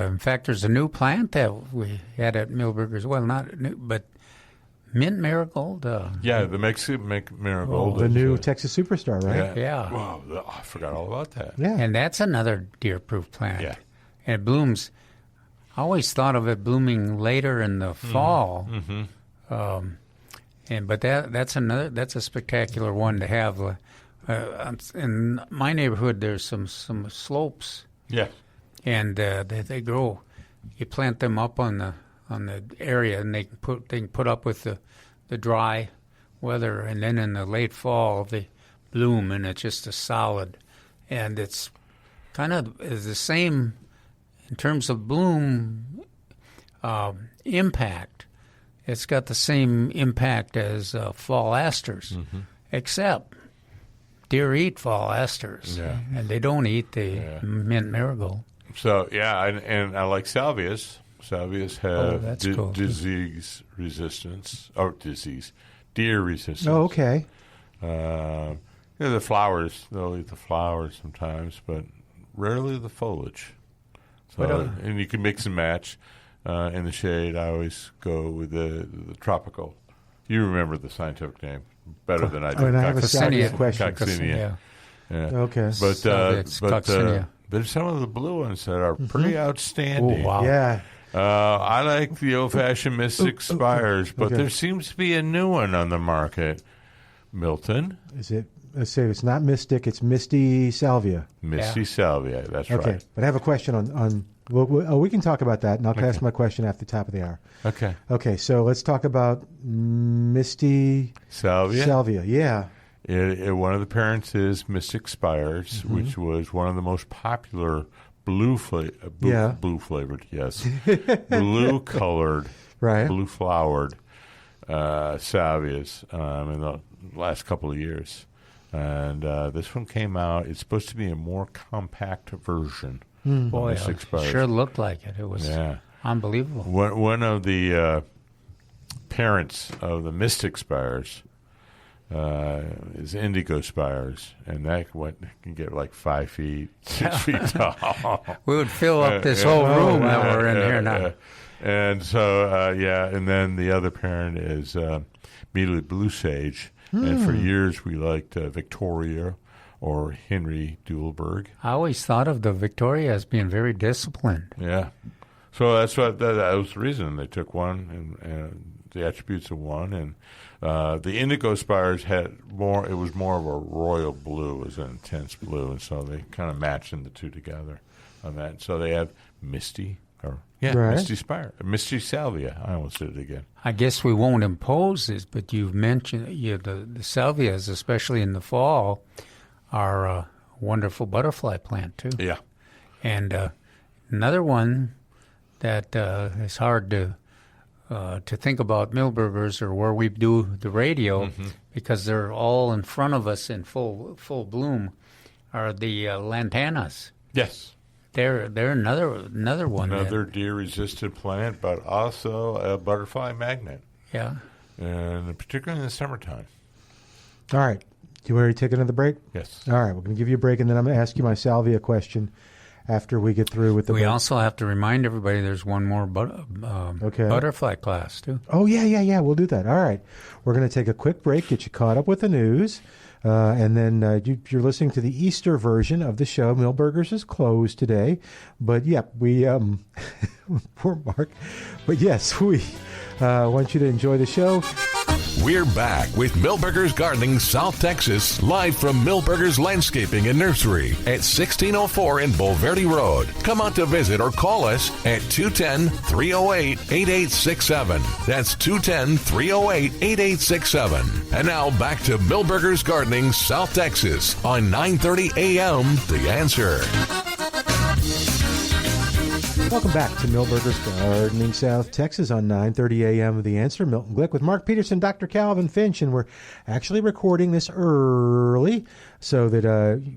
In fact, there's a new plant that we had at Milberger's. Well, not new, but mint marigold. The Mexican marigold. The new Texas superstar, right? Yeah. Wow, I forgot all about that. Yeah. And that's another deer-proof plant. Yeah. And it blooms. I always thought of it blooming later in the fall. Mm-hmm. But that's a spectacular one to have. In my neighborhood, there's some slopes. Yeah. And they grow. You plant them up on the area, and they can put up with the dry weather. And then in the late fall, they bloom, and it's just a solid. And it's kind of the same. In terms of bloom impact, it's got the same impact as fall asters, except deer eat fall asters, and they don't eat the mint marigold. So, and I like salvias. Salvias have disease resistance, deer resistance. Oh, okay. The flowers, they'll eat the flowers sometimes, but rarely the foliage. So, and you can mix and match. In the shade, I always go with the tropical. You remember the scientific name better than I do. I have a salvia question. Coccinia. Yeah. Okay. But there's some of the blue ones that are pretty outstanding. Oh, wow. Yeah. I like the old-fashioned Mystic Spires, but there seems to be a new one on the market. Milton? Is it? Let's say it's not Mystic, it's Misty Salvia. Misty Salvia, that's right. Okay, but I have a question on we can talk about that, and I'll ask my question after the top of the hour. Okay. Okay, so let's talk about Misty Salvia. Salvia, yeah. One of the parents is Mystic Spires, which was one of the most popular blue flavored, yes, blue-colored, right, blue-flowered salvias in the last couple of years. And this one came out. It's supposed to be a more compact version. Boy, it sure looked like it. It was unbelievable. One of the parents of the Mystic Spires is Indigo Spires, and that can get like 5 feet, 6 feet tall. We would fill up this whole room that we're in here now. And so, and then the other parent is Mealy Blue Sage. And for years, we liked Victoria or Henry Duelberg. I always thought of the Victoria as being very disciplined. Yeah. So that was the reason they took one and the attributes of one. And the Indigo Spires had more, it was more of a royal blue, it was an intense blue. And so they kind of matched the two together on that. So they have Misty. Misty Spire, Misty Salvia. I almost did it again. I guess we won't impose this, but you've mentioned the salvias, especially in the fall, are a wonderful butterfly plant too. Yeah. And another one that is hard to think about Milberger's or where we do the radio because they're all in front of us in full bloom are the lantanas. Yes. They're another one. Another deer-resistant plant, but also a butterfly magnet. Yeah. And particularly in the summertime. All right. You ready to take another break? Yes. All right. We're going to give you a break, and then I'm going to ask you my salvia question after we get through with the. We also have to remind everybody there's one more butterfly class too. Oh yeah. We'll do that. All right, we're going to take a quick break, get you caught up with the news, and then you're listening to the Easter version of the show. Milberger's is closed today, but we poor Mark. But yes, we want you to enjoy the show. We're back with Milberger's Gardening South Texas, live from Milberger's Landscaping and Nursery at 1604 in Bulverde Road. Come out to visit or call us at 210-308-8867. That's 210-308-8867. And now back to Milberger's Gardening South Texas on 930 AM The Answer. Welcome back to Milberger's Gardening South Texas on 9:30 a.m. The Answer. Milton Glueck with Mark Peterson, Dr. Calvin Finch, and we're actually recording this early so that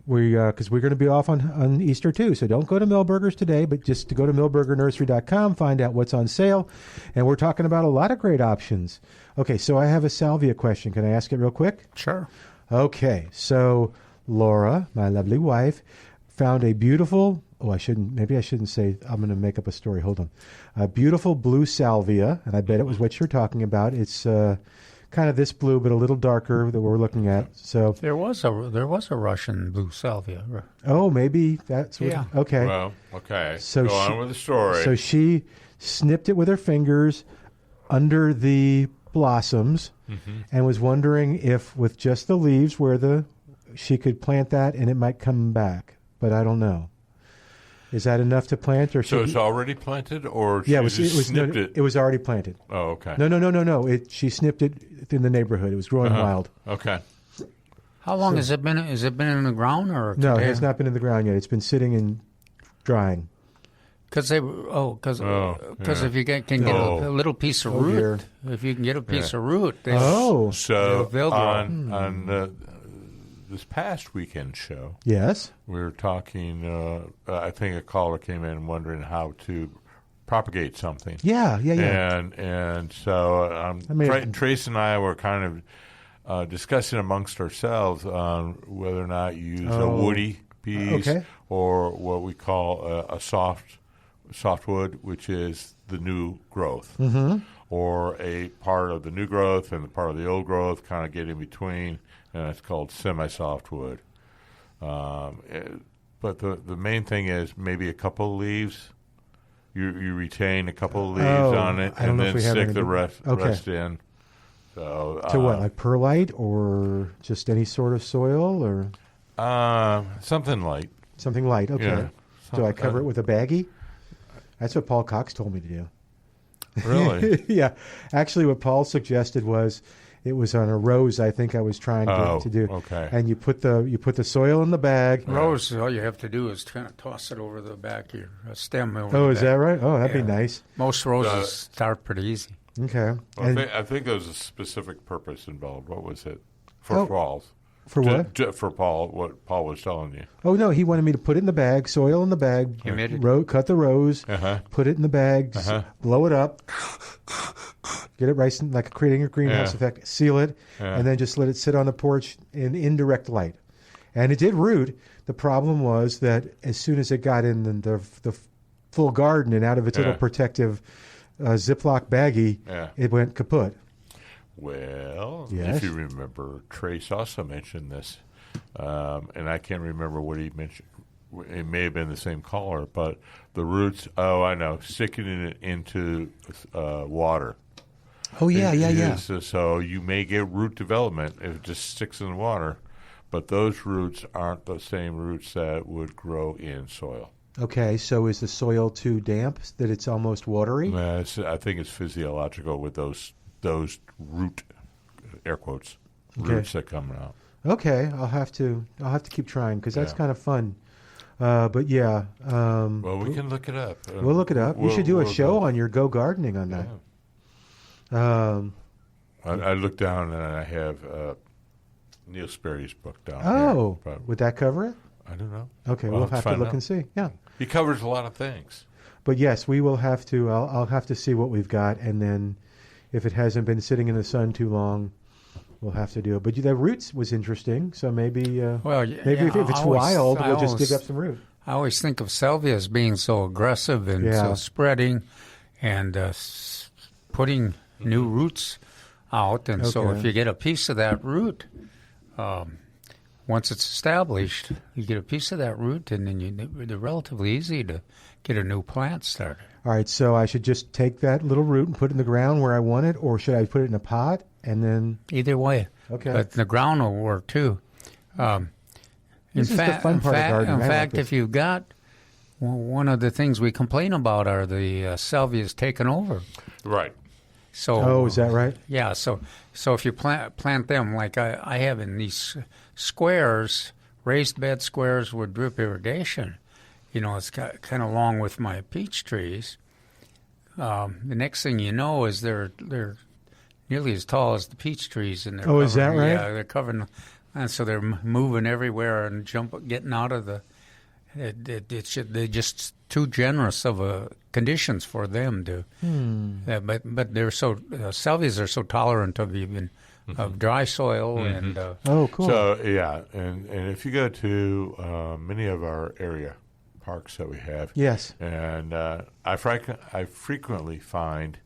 because we're going to be off on Easter too. So don't go to Milberger's today, but just to go to milbergernursery.com, find out what's on sale, and we're talking about a lot of great options. Okay, so I have a salvia question. Can I ask it real quick? Sure. Okay, so Laura, my lovely wife, found a beautiful. Maybe I shouldn't say, I'm going to make up a story. Hold on. A beautiful blue salvia, and I bet it was what you're talking about. It's kind of this blue, but a little darker that we're looking at. So there was a Russian blue salvia. Oh, maybe that's what. Yeah. Okay. Well, okay. So Go on with the story. So she snipped it with her fingers under the blossoms and was wondering if with just the leaves she could plant that and it might come back, but I don't know. Is that enough to plant, or so it's already planted, or yeah, snipped it? It was already planted. Oh, okay. No. She snipped it in the neighborhood. It was growing wild. Okay. How long has it been? Has it been in the ground, or no? It has not been in the ground yet. It's been sitting and drying. Because if you can get a little piece of root, dear. If you can get a piece of root, so they'll grow. on this past weekend show, yes, we were talking. I think a caller came in wondering how to propagate something. Yeah. And so Trace and I were kind of discussing amongst ourselves on whether or not you use a woody piece or what we call a softwood, which is the new growth, or a part of the new growth and the part of the old growth, kind of get in between. And it's called semi-softwood. But the main thing is maybe a couple of leaves. You retain a couple of leaves on it, and then stick the rest in. So to what, like perlite or just any sort of soil, or something light. Something light. Okay. Yeah. Do I cover it with a baggie? That's what Paul Cox told me to do. Really? Yeah. Actually, what Paul suggested was. It was on a rose, I think I was trying to do. Okay. And you put the soil in the bag. Rose, all you have to do is kind of toss it over the back here, a stem over Oh, the is back. that right? Oh, that'd be nice. Most roses start pretty easy. Okay. Well, I think there was a specific purpose involved. What was it? For Paul's. For what? For Paul, what Paul was telling you. Oh, no, he wanted me to put it in the bag, soil in the bag, cut the rose, put it in the bag, blow it up, get it right, like creating a greenhouse effect, seal it, and then just let it sit on the porch in indirect light. And it did root. The problem was that as soon as it got in the full garden and out of its little protective Ziploc baggie, it went kaput. Well, yes. If you remember, Trace also mentioned this, and I can't remember what he mentioned. It may have been the same caller, but the roots, I know, sticking it into water. Oh, yeah. So you may get root development if it just sticks in the water, but those roots aren't the same roots that would grow in soil. Okay, so is the soil too damp that it's almost watery? I think it's physiological with those root, air quotes, roots that come out. Okay, I'll have to keep trying because that's kind of fun. But yeah. Well, we can look it up. We'll look it up. We should do a show on your Go Gardening on that. Yeah. I looked down and I have Neil Sperry's book down here. Oh, would that cover it? I don't know. Okay, we'll have to look and see. Yeah. He covers a lot of things. But yes, we will have to. I'll have to see what we've got, and then if it hasn't been sitting in the sun too long, we'll have to do it. But the roots was interesting, so maybe if it's wild, we'll just dig up some root. I always think of salvia as being so aggressive and so spreading and putting new roots out. And so if you get a piece of that root, once it's established, you get a piece of that root, and then they're relatively easy to get a new plant started. All right, so I should just take that little root and put it in the ground where I want it, or should I put it in a pot and then... Either way. Okay. But the ground will work, too. This is the fun part of gardening. In fact, if you've got... One of the things we complain about are the salvias taken over. Right. So, is that right? Yeah. So if you plant them, like I have in these squares, raised bed squares with drip irrigation, it's kind of along with my peach trees. The next thing you know is they're nearly as tall as the peach trees, and they're is that right? Yeah, they're covering, and so they're moving everywhere and getting out of the. They're just too generous of conditions for them to. But they're so salvias are so tolerant of even of dry soil and. Cool. So and if you go to many of our area parks that we have, yes, and I frequently find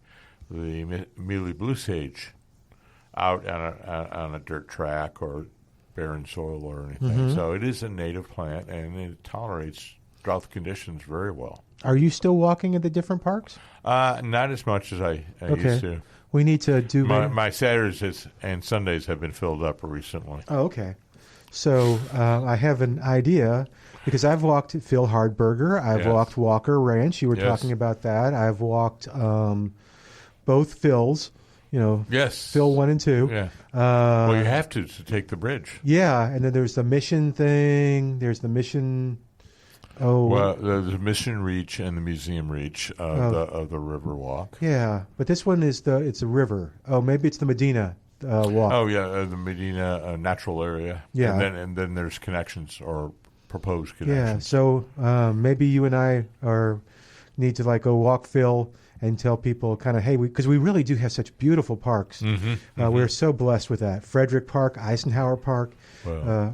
the mealy blue sage out on a dirt track or barren soil or anything. So it is a native plant, and it tolerates drought conditions very well. Are you still walking at the different parks? Not as much as I used to. We need to do... My Saturdays and Sundays have been filled up recently. Oh, okay. So I have an idea, because I've walked Phil Hardberger. I've walked Walker Ranch. You were talking about that. I've walked both Phils. Phil 1 and 2. Yeah. Well, you have to take the bridge. Yeah, and then there's the Mission thing. There's the Mission. Well, the Mission Reach and the Museum Reach of the River Walk. Yeah, but this one is it's a river. Oh, maybe it's the Medina Walk. Oh yeah, the Medina natural area. Yeah, and then there's connections or proposed connections. Yeah, so maybe you and I need to go walk Phil and tell people kind of, hey, because we really do have such beautiful parks. We're so blessed with that. Frederick Park, Eisenhower Park,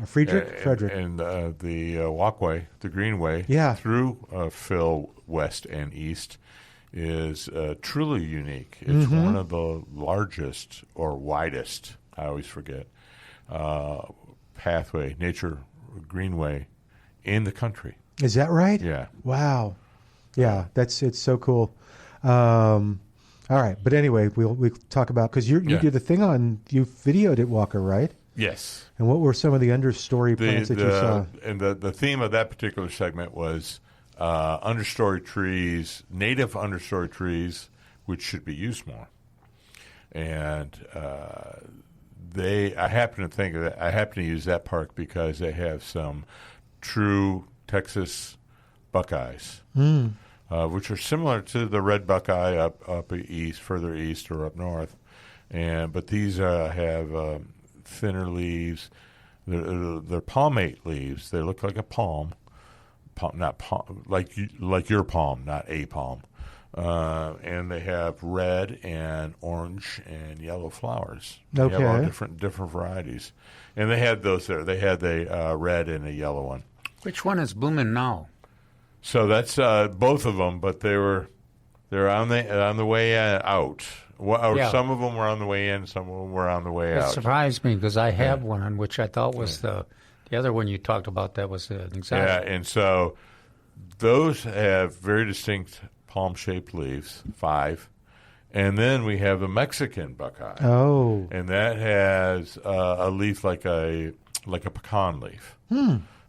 Frederick. And the walkway, the greenway through Phil West and East is truly unique. It's one of the largest or widest, I always forget, pathway, nature greenway in the country. Is that right? Yeah. Wow. Yeah, it's so cool. All right, but anyway, we'll talk about, because you did the thing you videoed at Walker, right? Yes. And what were some of the understory plants that you saw? And the theme of that particular segment was understory trees, native understory trees, which should be used more. And I happen to use that park because they have some true Texas buckeyes. Which are similar to the red buckeye up east, further east or up north, but these have thinner leaves. They're palmate leaves. They look like a palm, not palm, like your palm, not a palm. And they have red and orange and yellow flowers. They have all different varieties, and they had those there. They had the red and a yellow one. Which one is blooming now? So that's both of them, but they're on the way out. Some of them were on the way in, some of them were on the way out. It surprised me because I have one on which I thought was the other one you talked about. That was an example. Yeah, and so those have very distinct palm-shaped leaves, 5, and then we have the Mexican buckeye. Oh, and that has a leaf like a pecan leaf.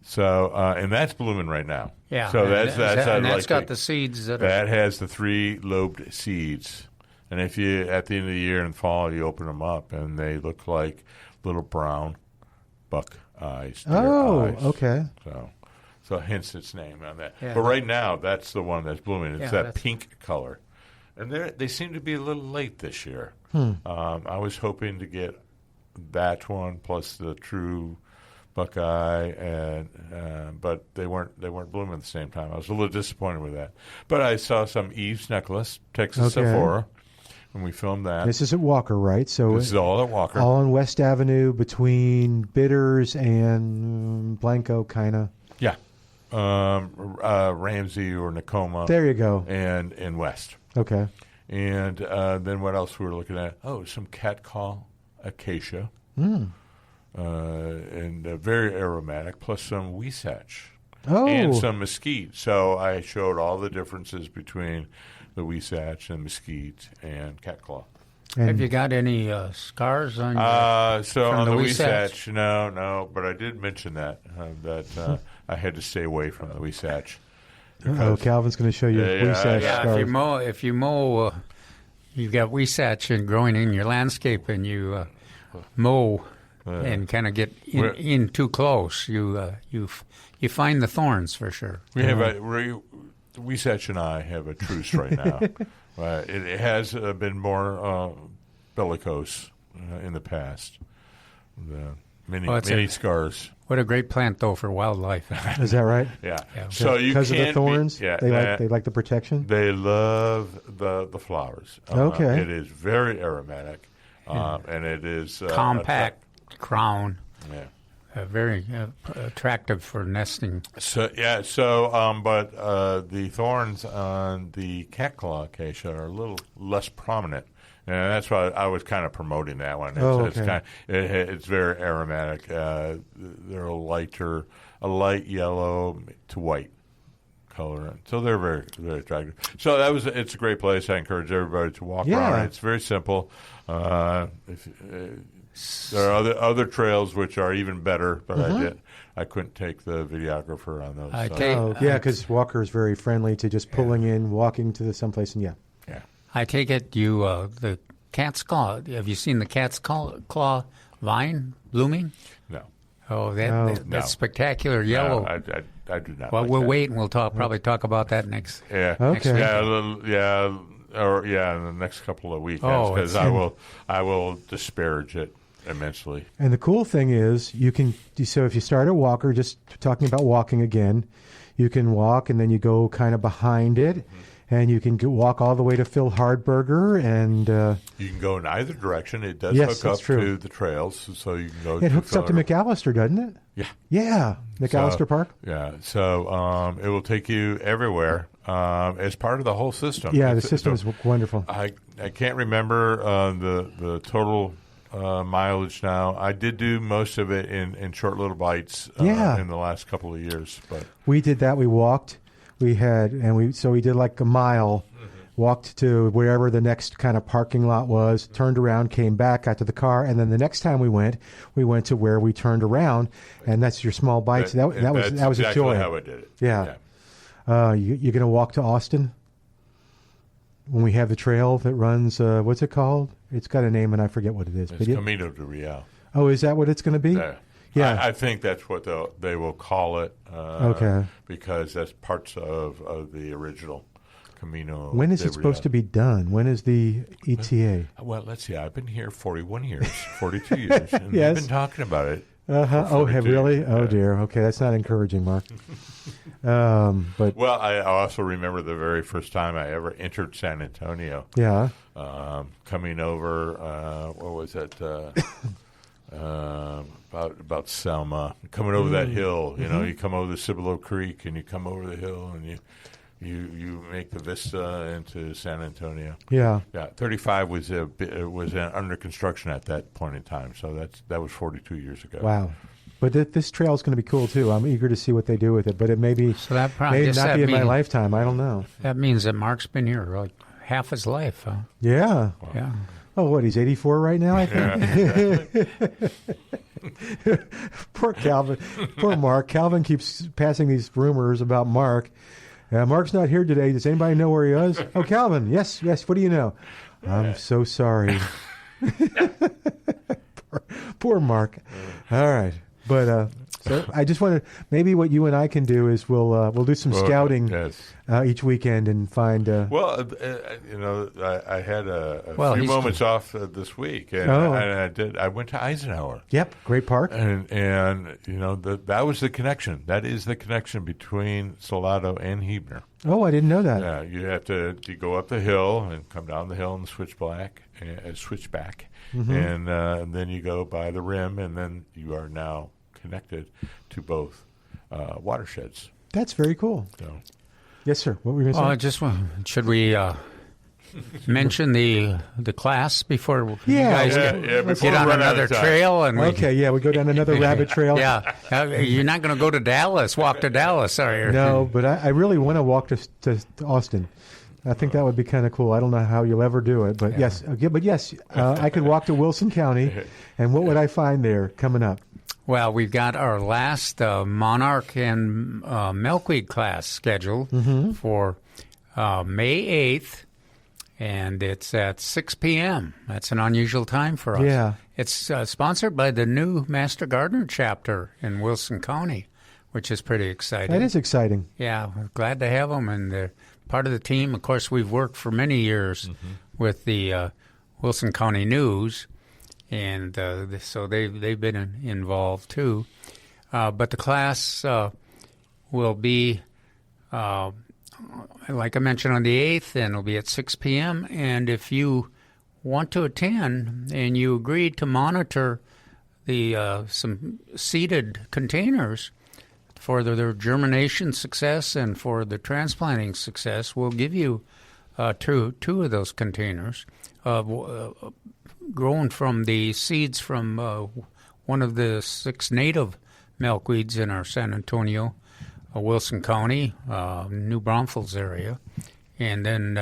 So, and that's blooming right now. Yeah. So that's got the seeds that has the 3-lobed seeds. And if you, at the end of the year in fall, you open them up, and they look like little brown buck eyes. Oh, eyes. Okay. So hence its name on that. Yeah, but right now, that's the one that's blooming. It's that pink color. And they seem to be a little late this year. I was hoping to get that one plus the true buckeye, but they weren't blooming at the same time. I was a little disappointed with that. But I saw some Eve's necklace, Texas Sephora, and we filmed that. This is at Walker, right? So this is all at Walker. All on West Avenue between Bitters and Blanco, kind of. Yeah. Ramsey or Nakoma. There you go. And West. Okay. And then what else we were looking at? Oh, some catcall acacia. And very aromatic, plus some Weisach. Oh. And some mesquite. So I showed all the differences between the Weisach and mesquite and catclaw. Have you got any scars on so from on the Weisach? No, but I did mention that I had to stay away from the Weisach. Oh, Calvin's going to show you Weisach scars. If you mow, you've got Weisach and growing in your landscape, and you mow and kind of get in too close, you find the thorns for sure. We have Weisach and I have a truce right now. It has been more bellicose in the past. Many scars. What a great plant, though, for wildlife. Is that right? Yeah. So because of the thorns, they like the protection. They love the flowers. Okay. It is very aromatic, and it is compact crown. Yeah. Very attractive for nesting. But the thorns on the catclaw acacia are a little less prominent, and that's why I was kind of promoting that one. It's very aromatic. They're a light yellow to white color, so they're very, very attractive. So it's a great place. I encourage everybody to walk around. It's very simple. There are other trails which are even better, but I couldn't take the videographer on those. Because Walker is very friendly to just pulling in, walking to someplace, and I take it the cat's claw. Have you seen the cat's claw vine blooming? No. Oh, that's spectacular yellow. No, I do not. Well, like we'll that. wait and we'll probably talk about that next. Yeah. Okay. In the next couple of weekends, because I will disparage it immensely. And the cool thing is, so if you start a walker, just talking about walking again, you can walk and then you go kind of behind it, and you can walk all the way to Phil Hardberger, and you can go in either direction. It does hook up to the trails, so you can go. It hooks up to McAllister, doesn't it? Yeah. Yeah, McAllister Park. Yeah, so it will take you everywhere as part of the whole system. Yeah, the system is wonderful. I can't remember the total mileage now. I did do most of it in short little bites in the last couple of years. But we did that. We walked. We did like a mile, walked to wherever the next kind of parking lot was, turned around, came back, got to the car, and then the next time we went to where we turned around, and that's your small bites. That was exactly a joy. How I did it. Yeah. You're going to walk to Austin when we have the trail that runs. What's it called? It's got a name, and I forget what it is. It's Camino de Real. Oh, is that what it's going to be? Yeah. I think that's what they will call it. Okay. Because that's parts of the original Camino. When is it supposed to be done? When is the ETA? Well, let's see. I've been here 41 years, 42 years, and Yes. I've been talking about it. Oh, really? Oh, dear. Okay, that's not encouraging, Mark. But well, I also remember the very first time I ever entered San Antonio. Yeah. Coming over, what was it? About Selma, coming over that hill. You know, you come over the Cibolo Creek, and you come over the hill, and you make the vista into San Antonio. Yeah. 35 was under construction at that point in time, so that was 42 years ago. Wow. But this trail is going to be cool too. I'm eager to see what they do with it, but it may not be in my lifetime. I don't know. That means that Mark's been here like half his life, huh? Yeah. Wow. Yeah. Oh, what? He's 84 right now, I think. Poor Calvin. Poor Mark. Calvin keeps passing these rumors about Mark. Mark's not here today. Does anybody know where he is? Oh, Calvin. Yes. What do you know? I'm so sorry. Poor Mark. All right. But so I just want to, maybe what you and I can do is we'll do some scouting each weekend and find. I had a few moments off this week, and I went to Eisenhower. Yep, great park. And that was the connection. That is the connection between Salado and Huebner. Oh, I didn't know that. Yeah, you go up the hill and come down the hill and switchback, and then you go by the rim, and then you are now connected to both watersheds. That's very cool. So. Yes, sir. What were you going to say? Should we mention the class before you Yeah, guys get on another trail? And we go down another rabbit trail. Yeah. You're not going to go to Dallas, walk to Dallas, are you? No, but I really want to walk to Austin. I think that would be kind of cool. I don't know how you'll ever do it, but yes, I could walk to Wilson County, and what would I find there coming up? Well, we've got our last monarch and milkweed class scheduled for May 8th, and it's at 6 p.m. That's an unusual time for us. Yeah. It's sponsored by the new Master Gardener chapter in Wilson County, which is pretty exciting. That is exciting. Yeah, we're glad to have them, and they're part of the team. Of course, we've worked for many years with the Wilson County News, and so they've been involved too. But the class will be, like I mentioned, on the 8th, and it'll be at 6 p.m. And if you want to attend and you agree to monitor the some seeded containers for their germination success and for the transplanting success, we'll give you two of those containers grown from the seeds from one of the 6 native milkweeds in our San Antonio, Wilson County, New Braunfels area. And then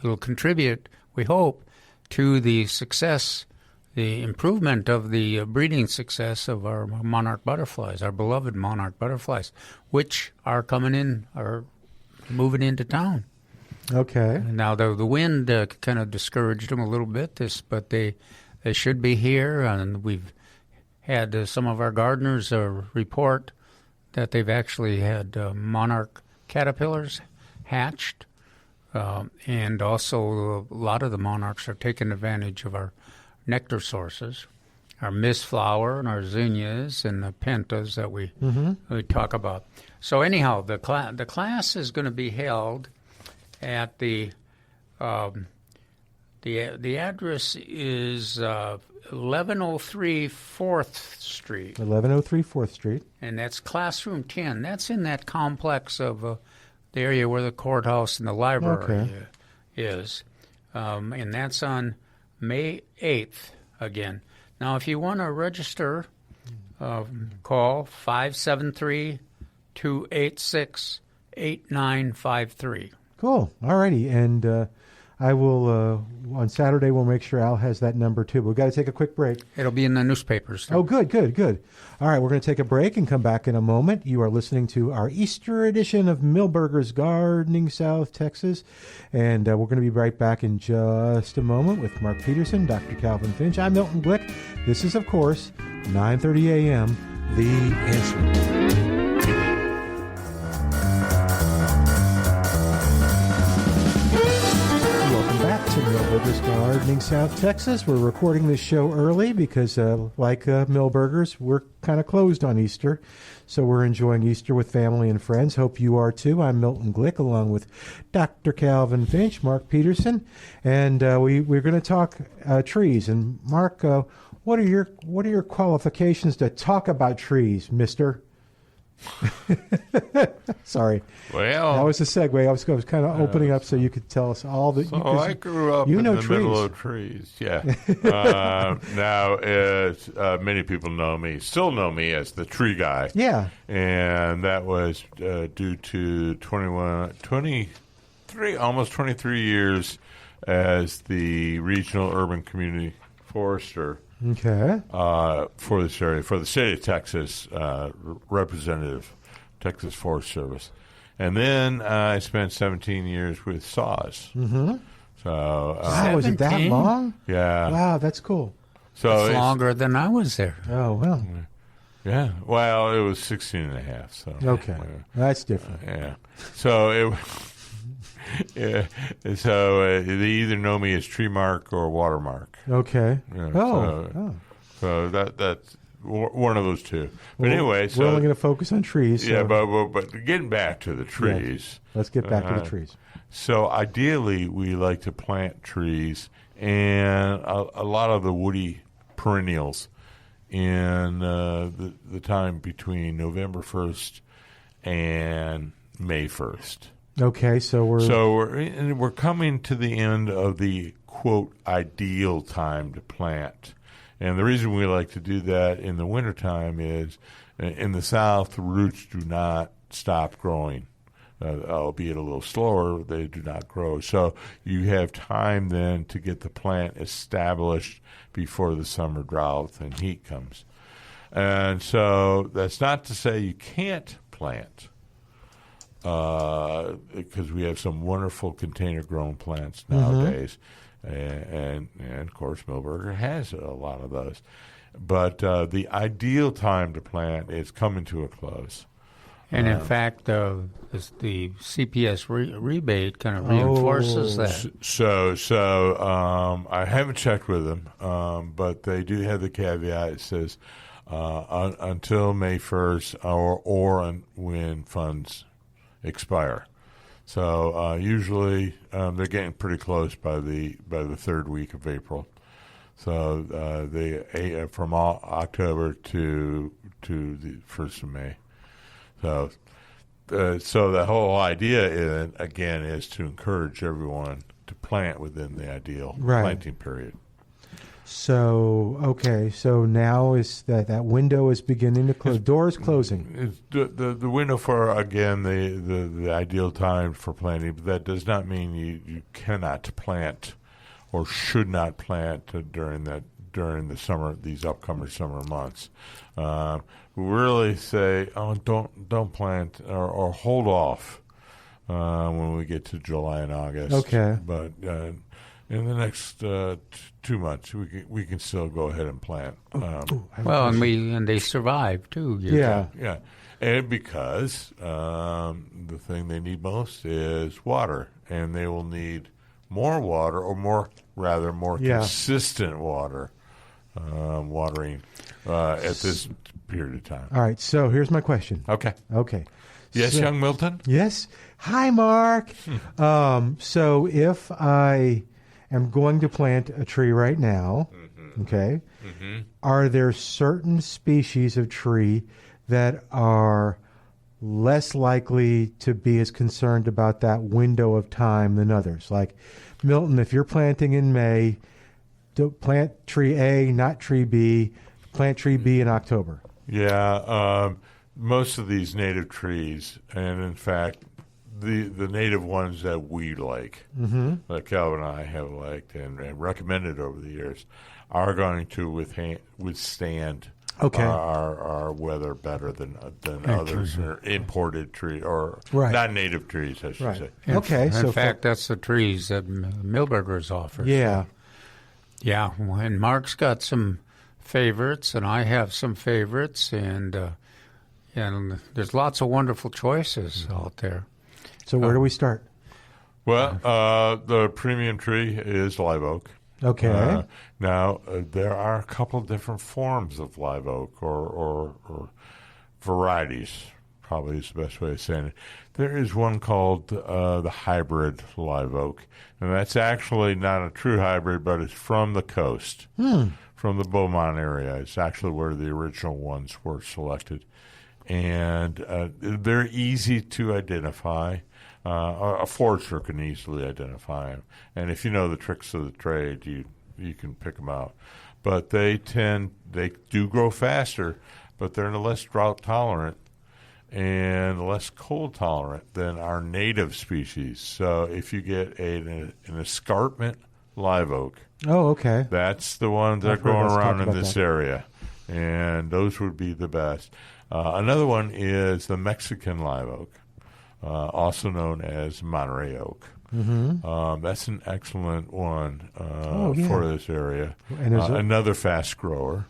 it'll contribute, we hope, to the success, the improvement of the breeding success of our monarch butterflies, our beloved monarch butterflies, which are moving into town. Okay. Now, the wind kind of discouraged them a little bit, but they should be here, and we've had some of our gardeners report that they've actually had monarch caterpillars hatched, and also a lot of the monarchs are taking advantage of our nectar sources, our mistflower and our zinnias and the pentas that we talk about. So anyhow, the class is going to be held at the address is 1103 4th Street. 1103 4th Street. And that's classroom 10. That's in that complex of the area where the courthouse and the library is. And that's on May 8th again. Now, if you want to register, call 573-286-8953. Cool. All righty. And I will, on Saturday, we'll make sure Al has that number, too. But we've got to take a quick break. It'll be in the newspapers, too. Oh, good. All right, we're going to take a break and come back in a moment. You are listening to our Easter edition of Milberger's Gardening, South Texas. And we're going to be right back in just a moment with Mark Peterson, Dr. Calvin Finch. I'm Milton Glueck. This is, of course, 9:30 a.m., The Answer. To Milberger's Gardening, South Texas. We're recording this show early because, like Milberger's, we're kind of closed on Easter. So we're enjoying Easter with family and friends. Hope you are too. I'm Milton Glueck, along with Dr. Calvin Finch, Mark Peterson, and we're going to talk trees. And Mark, what are your qualifications to talk about trees, Mister? Sorry. Well, that was a segue. I was kind of opening up so you could tell us all the. So I grew up in the middle of trees. Yeah. Now, many people still know me as the tree guy. Yeah. And that was due to almost 23 years as the regional urban community forester. Okay. For this area, for the state of Texas, representative, Texas Forest Service. And then I spent 17 years with SAWS. Mm-hmm. So, wow, was it that long? Yeah. Wow, that's cool. So it's longer than I was there. Oh, well. Yeah. Well, it was 16 and a half. So. Okay. That's different. Yeah. So it yeah. So they either know me as Tree Mark or Watermark. Okay. Yeah, so that's one of those two. But anyway, we're only going to focus on trees. So. Yeah, but getting back to the trees. Yes. Let's get back to the trees. So ideally, we like to plant trees and a lot of the woody perennials in the time between November 1st and May 1st. Okay, so we're coming to the end of the, quote, ideal time to plant. And the reason we like to do that in the wintertime is in the South, the roots do not stop growing. Albeit a little slower, they do not grow. So you have time then to get the plant established before the summer drought and heat comes. And so that's not to say you can't plant, because we have some wonderful container-grown plants nowadays. And of course, Milberger has a lot of those. But the ideal time to plant is coming to a close. And in fact, the CPS rebate kind of reinforces that. So I haven't checked with them, but they do have the caveat. It says until May 1st or when funds expire. So usually they're getting pretty close by the third week of April. So they from October to the 1st of May. So the whole idea, is to encourage everyone to plant within the ideal planting period. So, okay, so now is that window is beginning to close. Door is closing. The window for, again, the ideal time for planting, but that does not mean you cannot plant or should not plant during the summer, these upcoming summer months. We really say, don't plant or hold off when we get to July and August. Okay. But in the next 2 months, we can still go ahead and plant. And they survive too. Yeah. And because the thing they need most is water, and they will need more water, or more consistent water. Watering at this period of time. All right, so here's my question. Okay. Yes, so, young Milton? Yes. Hi, Mark. So if I am going to plant a tree right now, okay, are there certain species of tree that are less likely to be as concerned about that window of time than others? Like, Milton, if you're planting in May, plant tree A, not tree B. Plant tree B in October. Yeah, most of these native trees, and in fact, the native ones that we like, that Calvin and I have liked and recommended over the years, are going to withstand our weather better than others, or imported tree or not native trees, I should say. In fact, that's the trees that Milberger's offers. Yeah. Yeah, and Mark's got some favorites, and I have some favorites, and there's lots of wonderful choices out there. So where do we start? Well, the premium tree is live oak. Okay. Now, there are a couple different forms of live oak or varieties, probably is the best way of saying it. There is one called the hybrid live oak, and that's actually not a true hybrid, but it's from the coast, from the Beaumont area. It's actually where the original ones were selected. And they're easy to identify. A forester can easily identify them. And if you know the tricks of the trade, you can pick them out. But they do grow faster, but they're less drought tolerant and less cold tolerant than our native species. So if you get an escarpment live oak, that's the ones that are going around in this area, and those would be the best. Another one is the Mexican live oak, also known as Monterey oak. That's an excellent one for this area. And another fast grower.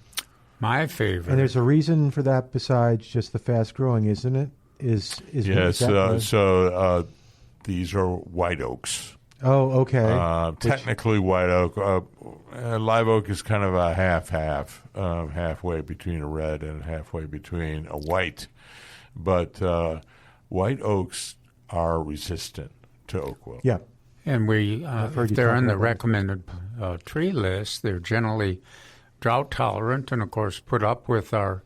My favorite. And there's a reason for that besides just the fast growing, isn't it? Yes. So these are white oaks. Oh, okay. Technically white oak. Live oak is kind of a half-half, halfway between a red and halfway between a white. But white oaks are resistant to oak wilt. Yeah. And if they're on the recommended tree list, they're generally drought tolerant, and of course put up with our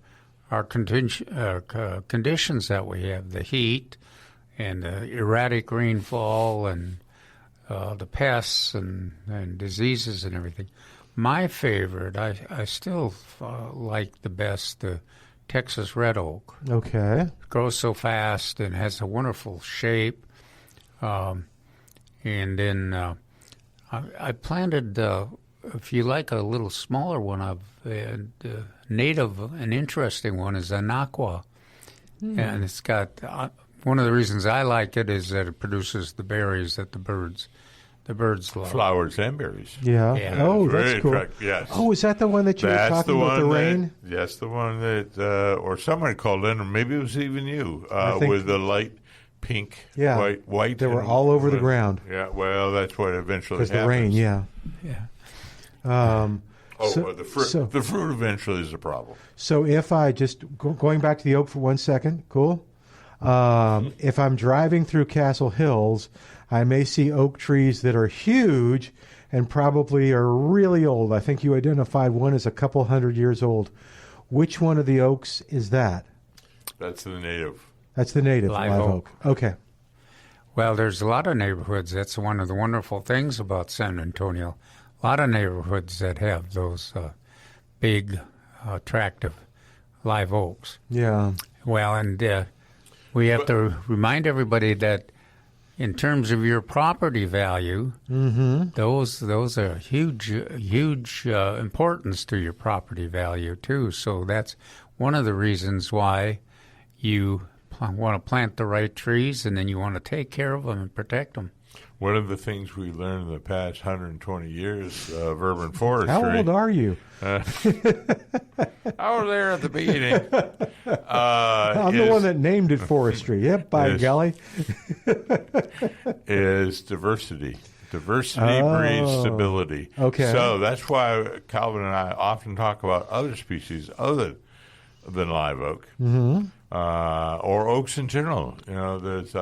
conditions that we have, the heat and the erratic rainfall and the pests and diseases and everything. My favorite, I still like the best, the Texas red oak. Okay. It grows so fast and has a wonderful shape. And then I planted, if you like a little smaller one, an interesting one is an aqua. And it's got, one of the reasons I like it is that it produces the berries that the birds love. Flowers and berries. Yeah. Oh, that's cool. Yes. Oh, is that the one that you were talking about, the rain? Yes, the one that, or somebody called in, or maybe it was even you, with the light pink, white. They were all over the ground. Yeah, well, that's what eventually happens. Because the rain, yeah. The fruit eventually is a problem. So if I going back to the oak for 1 second, cool? If I'm driving through Castle Hills, I may see oak trees that are huge and probably are really old. I think you identified one as a couple hundred years old. Which one of the oaks is that? That's the native. That's the native live oak. Okay. Well, there's a lot of neighborhoods. That's one of the wonderful things about San Antonio. A lot of neighborhoods that have those big, attractive live oaks. Yeah. Well, and we have to remind everybody that in terms of your property value, those are huge importance to your property value too. So that's one of the reasons why you want to plant the right trees, and then you want to take care of them and protect them. One of the things we learned in the past 120 years of urban forestry. How old are you? I was there at the beginning. I'm the one that named it forestry. Yep, by golly. Is diversity. Diversity breeds stability. Okay. So that's why Calvin and I often talk about other species other than live oak, or oaks in general. You know, there's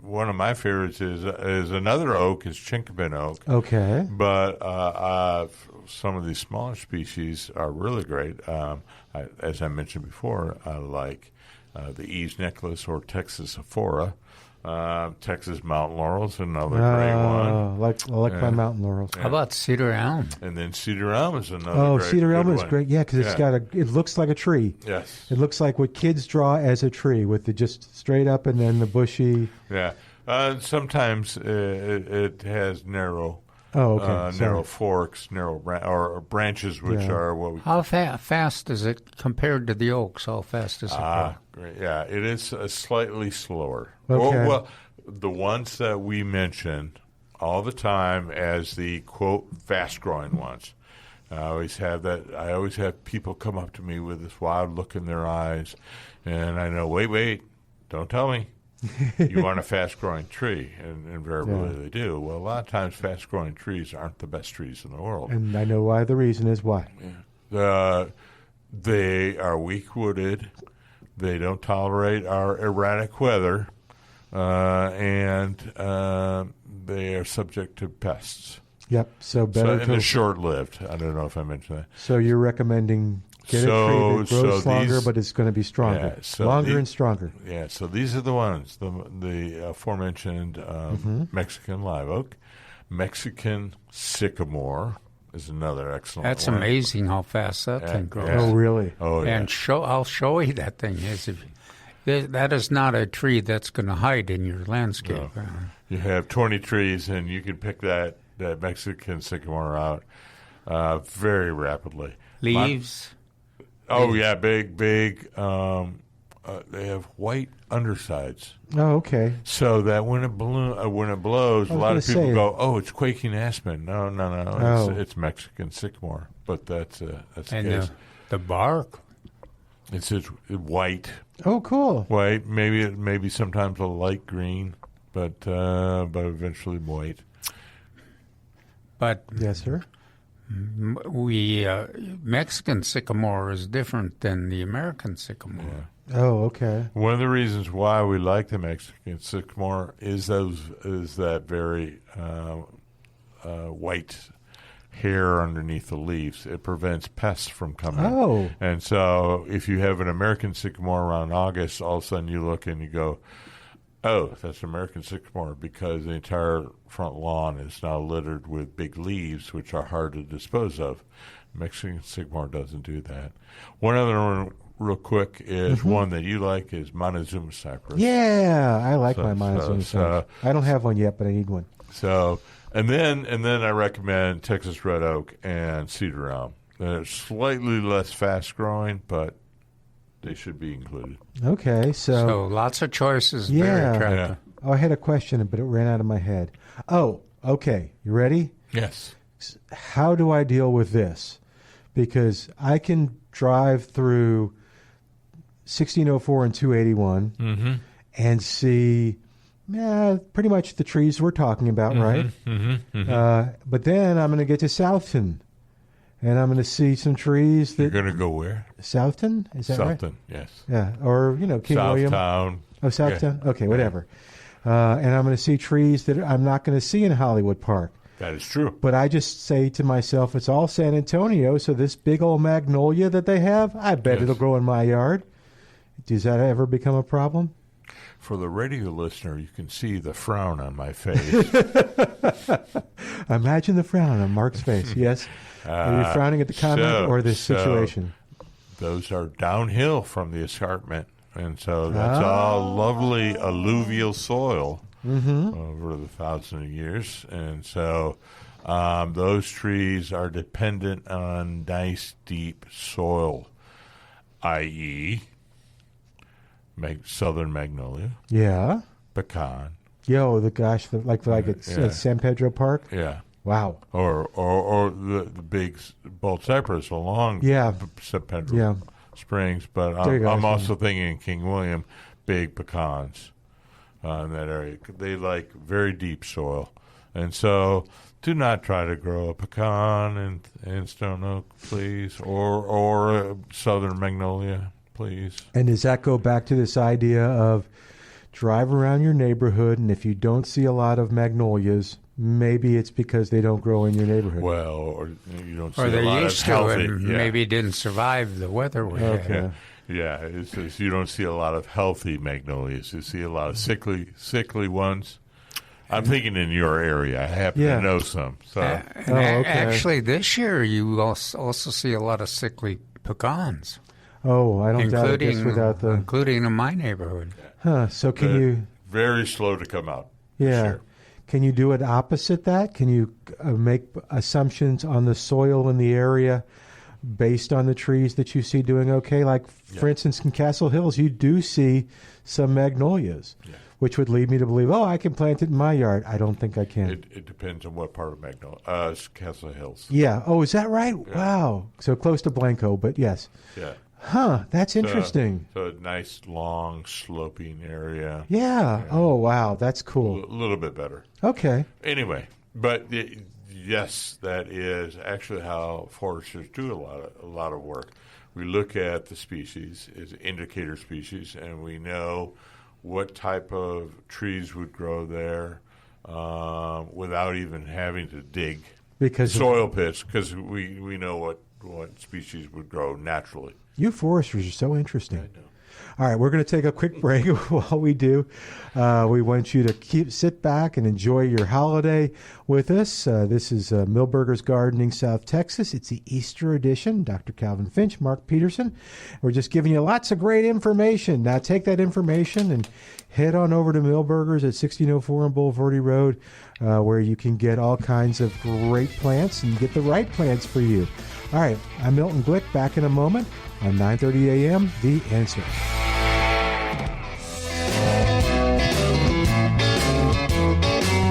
one of my favorites is another oak, is chinkapin oak. Okay. But some of these smaller species are really great. As I mentioned before, I like the Eve's necklace or Texas Sephora. Texas mountain laurel's another great one. I like my mountain laurels. How about cedar elm? And then cedar elm is another great cedar elm is one. great. Yeah, because it looks like a tree. Yes. It looks like what kids draw as a tree, with the just straight up and then the bushy. Yeah. Sometimes it has narrow. Narrow forks, or branches, which are what we. How fast is it compared to the oaks? How fast is it grow? Great. Yeah, it is slightly slower. Okay. Well, the ones that we mention all the time as the quote fast-growing ones. I always have people come up to me with this wild look in their eyes, and I know, wait, don't tell me. You want a fast-growing tree, and invariably they do. Well, a lot of times fast-growing trees aren't the best trees in the world. And I know why. The reason is why. Yeah. They are weak-wooded. They don't tolerate our erratic weather, and they are subject to pests. Yep. So better. And they're short-lived. I don't know if I mentioned that. So you're recommending get a tree that grows longer, but it's going to be stronger, longer and stronger. Yeah. So these are the ones: the aforementioned Mexican live oak, Mexican sycamore is another excellent. That's one. amazing how fast that thing grows. Oh, really? Oh, yeah. And I'll show you that thing is. That is not a tree that's going to hide in your landscape. No. You have 20 trees, and you can pick that Mexican sycamore out very rapidly. Leaves. Big. They have white undersides. Oh, okay. So that when it blows, a lot of people go, "Oh, it's quaking aspen." No. It's Mexican sycamore. But that's the case. The bark. It's white. Oh, cool. White, maybe sometimes a light green, but eventually white. But yes, sir. Mexican sycamore is different than the American sycamore. Yeah. Oh, okay. One of the reasons why we like the Mexican sycamore is that very white hair underneath the leaves. It prevents pests from coming. Oh. And so if you have an American sycamore around August, all of a sudden you look and you go, oh, that's American sycamore, because the entire front lawn is now littered with big leaves, which are hard to dispose of. Mexican sycamore doesn't do that. One other one, real quick, is one that you like is Montezuma cypress. Yeah, I like my Montezuma cypress. I don't have one yet, but I need one. So, and then I recommend Texas red oak and cedar elm. They're slightly less fast growing, but they should be included. Okay, so lots of choices. Yeah. Very attractive. Yeah. Oh, I had a question, but it ran out of my head. Oh, okay. You ready? Yes. How do I deal with this? Because I can drive through 1604 and 281 and see pretty much the trees we're talking about, right? But then I'm going to get to Southton, and I'm going to see some trees that... You're going to go where? Southton? Is that right? Southton, yes. Yeah, or, King William. Southtown. Oh, Southtown? Yeah. Okay, whatever. And I'm going to see trees that I'm not going to see in Hollywood Park. That is true. But I just say to myself, it's all San Antonio, so this big old magnolia that they have, I bet it'll grow in my yard. Does that ever become a problem? For the radio listener, you can see the frown on my face. Imagine the frown on Mark's face, yes. Are you frowning at the comment or this situation? Those are downhill from the escarpment, and so that's all lovely alluvial soil over the thousands of years. And so those trees are dependent on nice, deep soil, i.e., southern magnolia. Yeah. Pecan. Like at San Pedro Park? Yeah. Wow. Or the big bolt cypress along San Pedro Springs. But I'm also thinking King William, big pecans in that area. They like very deep soil. And so do not try to grow a pecan in stone oak, please, or a southern magnolia. Please. And does that go back to this idea of drive around your neighborhood, and if you don't see a lot of magnolias, maybe it's because they don't grow in your neighborhood? Well, or you don't see or a lot of healthy. Maybe didn't survive the weather we had. Yeah, it's you don't see a lot of healthy magnolias. You see a lot of sickly ones. I'm thinking in your area. I happen to know some. So. Actually, this year you also see a lot of sickly pecans. Oh, I don't doubt it. Without the including in my neighborhood. Huh? So can you? Very slow to come out. Yeah. Can you do it opposite that? Can you make assumptions on the soil in the area based on the trees that you see doing okay? Like, for instance, in Castle Hills, you do see some magnolias, which would lead me to believe, I can plant it in my yard. I don't think I can. It depends on what part of Castle Hills. Yeah. Oh, is that right? Yeah. Wow. So close to Blanco, but yes. Yeah. Huh, that's interesting. So a nice, long, sloping area. Yeah. Oh, wow, that's cool. A little bit better. Okay. Anyway, but yes, that is actually how foresters do a lot of work. We look at the species as indicator species, and we know what type of trees would grow there without even having to dig soil pits, because we know what species would grow naturally. You foresters are so interesting. I know. All right, we're going to take a quick break. While we do, we want you to sit back and enjoy your holiday with us. This is Milberger's Gardening, South Texas. It's the Easter edition. Dr. Calvin Finch, Mark Peterson. We're just giving you lots of great information. Now take that information and head on over to Milberger's at 1604 on Boulevardy Road, where you can get all kinds of great plants and get the right plants for you. All right, I'm Milton Glueck, back in a moment on 9:30 a.m., The Answer.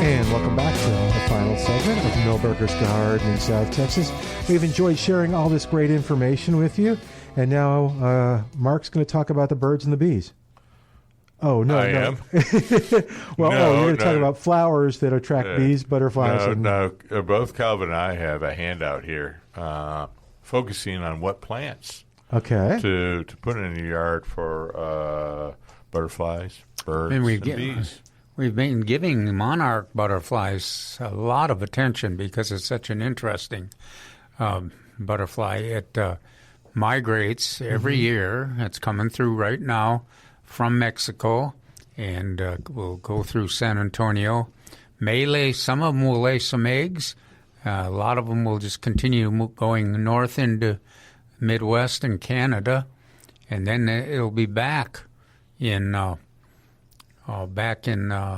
And welcome back to the final segment of Milberger's Garden in South Texas. We've enjoyed sharing all this great information with you, and now Mark's going to talk about the birds and the bees. Oh, no. I am? Well, you're going to talk about flowers that attract bees, butterflies. No, both Calvin and I have a handout here focusing on what plants to put in your yard for butterflies, birds, and bees. we've been giving monarch butterflies a lot of attention because it's such an interesting butterfly. It migrates every year. It's coming through right now from Mexico, and will go through San Antonio. Some of them will lay some eggs. A lot of them will just continue going north into Midwest and Canada, and then it'll be back in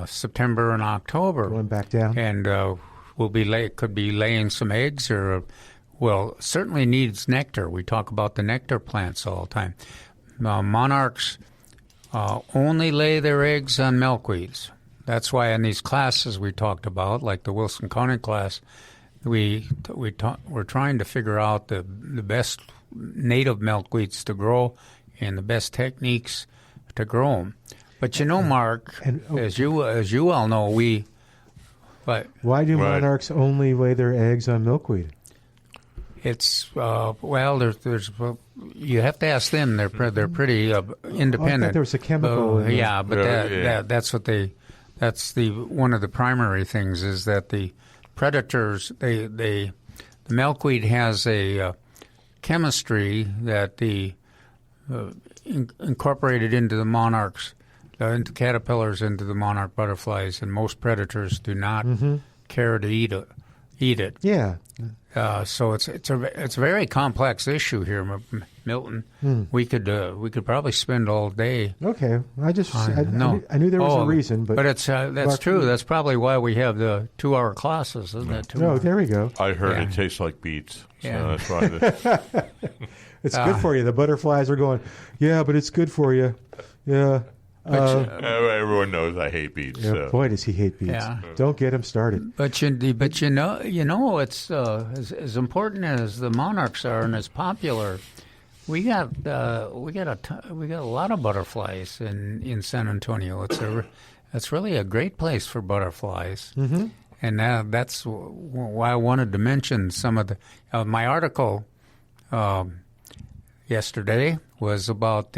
September and October. Going back down, and could be laying some eggs, or certainly needs nectar. We talk about the nectar plants all the time. Monarchs only lay their eggs on milkweeds. That's why in these classes we talked about, like the Wilson County class, we're trying to figure out the best native milkweeds to grow and the best techniques to grow them. But Mark, as you well know, why do monarchs only lay their eggs on milkweed? It's there's you have to ask them. They're pretty independent. I thought there was a chemical. That's what that's one of the primary things is that the predators, the milkweed has a chemistry that incorporated into the monarchs, into caterpillars, into the monarch butterflies, and most predators do not care to eat it. Yeah. So it's a very complex issue here, Milton. We could probably spend all day. Okay, I knew there was a reason, but that's true. That's probably why we have the 2-hour classes, isn't it? No, there we go. I heard it tastes like beets, so that's why. It's good for you. The butterflies are going, yeah, but it's good for you. Yeah. Everyone knows I hate beets. Yeah, so. Boy, does he hate beets. Yeah. Don't get him started. But it's as important as the monarchs are and as popular. We got a lot of butterflies in San Antonio. It's really a great place for butterflies. Mm-hmm. And that's why I wanted to mention some of my article yesterday was about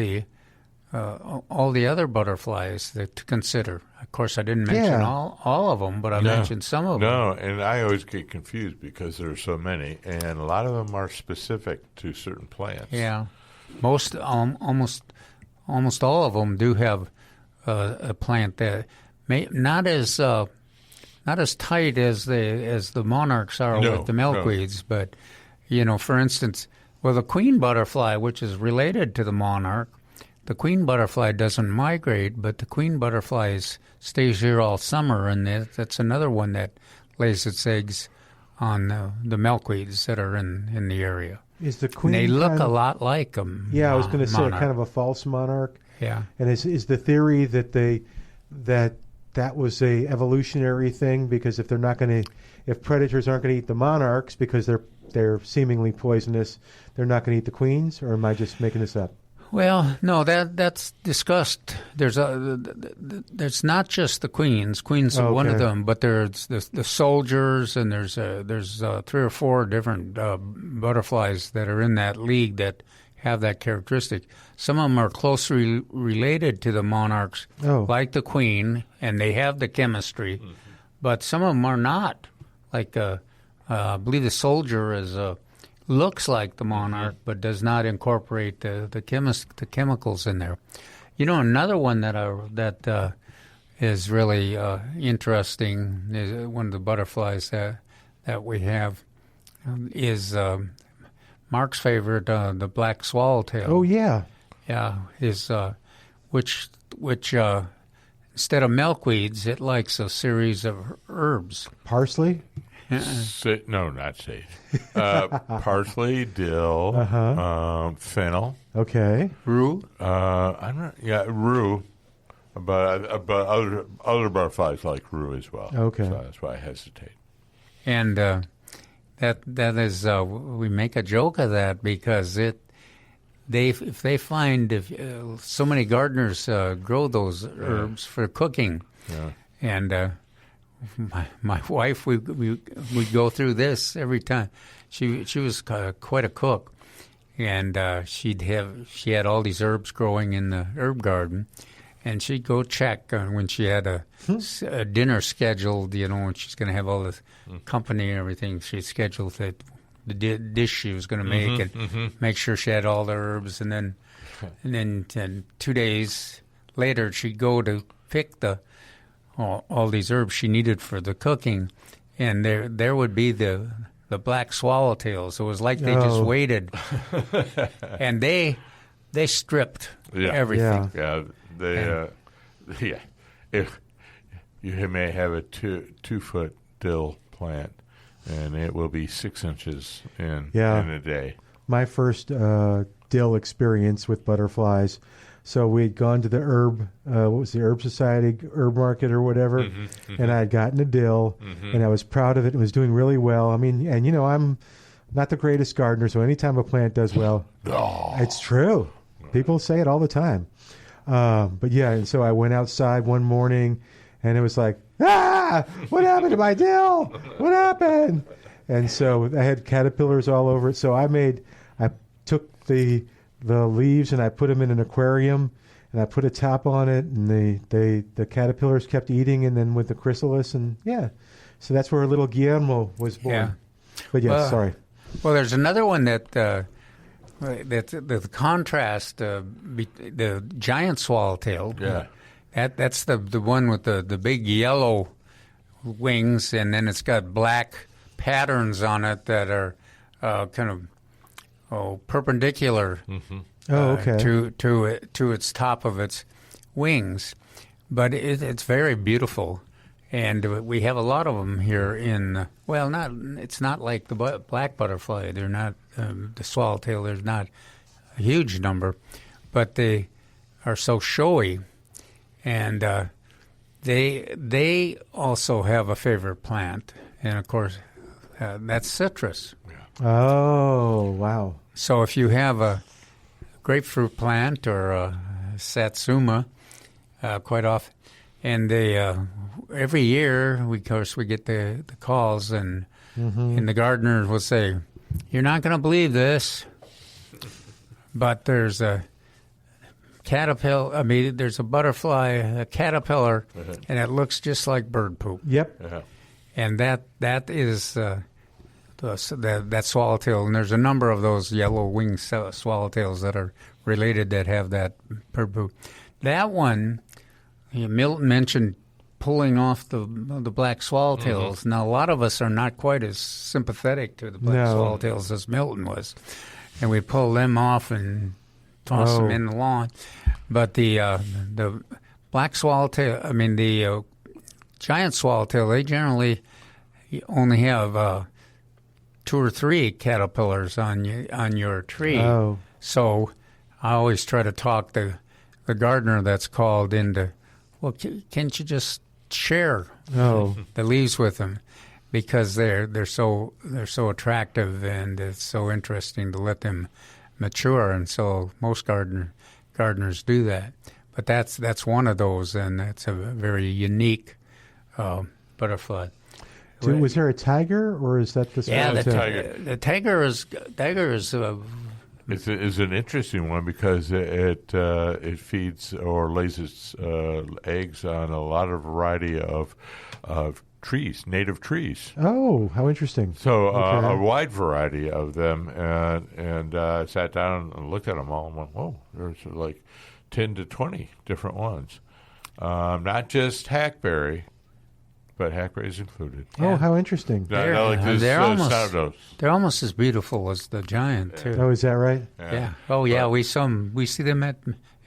all the other butterflies to consider. Of course, I didn't mention all of them, but I mentioned some of them. No, and I always get confused because there are so many, and a lot of them are specific to certain plants. Yeah, almost all of them do have a plant that may not as tight as the monarchs are with the milkweeds, but for instance, the queen butterfly, which is related to the monarch. The queen butterfly doesn't migrate, but the queen butterfly stays here all summer, and that's another one that lays its eggs on the milkweeds that are in the area. Is the queen? And they look a lot like them. Yeah, I was going to say kind of a false monarch. Yeah. And is the theory that that was a evolutionary thing because if predators aren't going to eat the monarchs because they're seemingly poisonous, they're not going to eat the queens, or am I just making this up? Well, no, that's discussed. There's not just the queens. Queens are one of them, but there's the soldiers, and there's 3 or 4 different butterflies that are in that league that have that characteristic. Some of them are closely related to the monarchs, like the queen, and they have the chemistry, but some of them are not. Like I believe the soldier looks like the monarch, but does not incorporate the chemicals in there. Another one that is really interesting is one of the butterflies that we have is Mark's favorite, the black swallowtail. Oh yeah, is which instead of milkweeds, it likes a series of herbs. Parsley. No, not sage. Parsley, dill, fennel. Okay. Rue. Rue. But other butterflies like rue as well. Okay. So that's why I hesitate. And that is we make a joke of that because if they find so many gardeners grow those herbs for cooking, and. My wife, we go through this every time. She was quite a cook, and she had all these herbs growing in the herb garden, and she'd go check when she had a dinner scheduled, when she's going to have all the company and everything. She'd schedule the dish she was going to make and make sure she had all the herbs. And then 2 days later, she'd go to pick all these herbs she needed for the cooking. And there would be the black swallowtails. It was like they just waited. And they stripped everything. If you may have a 2-foot dill plant, and it will be 6 inches in a day. My first dill experience with butterflies. So we'd gone to the Herb Society herb market or whatever, and I had gotten a dill, and I was proud of it. It was doing really well. I mean, and I'm not the greatest gardener, so anytime a plant does well, it's true. People say it all the time. But yeah, and so I went outside one morning, and it was like, what happened to my dill? What happened? And so I had caterpillars all over it. So I took the leaves and I put them in an aquarium, and I put a top on it, and the caterpillars kept eating, and then with the chrysalis, and so that's where little Guillermo was born. Yeah. But sorry. Well, there's another one that the contrast, the giant swallowtail. Yeah. That's the one with the big yellow wings, and then it's got black patterns on it that are kind of perpendicular to its top of its wings. But it's very beautiful, and we have a lot of them here in. It's not like the black butterfly. They're not the swallowtail. There's not a huge number, but they are so showy, and they also have a favorite plant, and of course that's citrus. Oh, wow. So if you have a grapefruit plant or a satsuma, quite often, and every year, we get the calls, and the gardeners will say, "You're not going to believe this, but there's a caterpillar. I mean, there's a butterfly, a caterpillar, and it looks just like bird poop." Yep. And that is that swallowtail, and there's a number of those yellow-winged swallowtails that are related that have that bird poop. That one, Milton mentioned pulling off the black swallowtails. Now, a lot of us are not quite as sympathetic to the black swallowtails as Milton was, and we pull them off and toss them in the lawn. But the black swallowtail, the giant swallowtail, they generally only have 2 or 3 caterpillars on your tree. Oh. So I always try to talk the gardener that's called into, well, can't you just share the leaves with them, because they're so attractive, and it's so interesting to let them mature, and so most gardeners do that. But that's one of those, and that's a very unique butterfly. Was there a tiger, or is that the tiger? The tiger is It's an interesting one because it feeds or lays its eggs on a lot of variety of trees, native trees. Oh, how interesting! So a wide variety of them, and I sat down and looked at them all and went, "Whoa, there's like 10 to 20 different ones, not just hackberry." But hackberries included. Oh, how interesting! They're almost as beautiful as the giant, too. Oh, is that right? Yeah. Oh, yeah. We see them at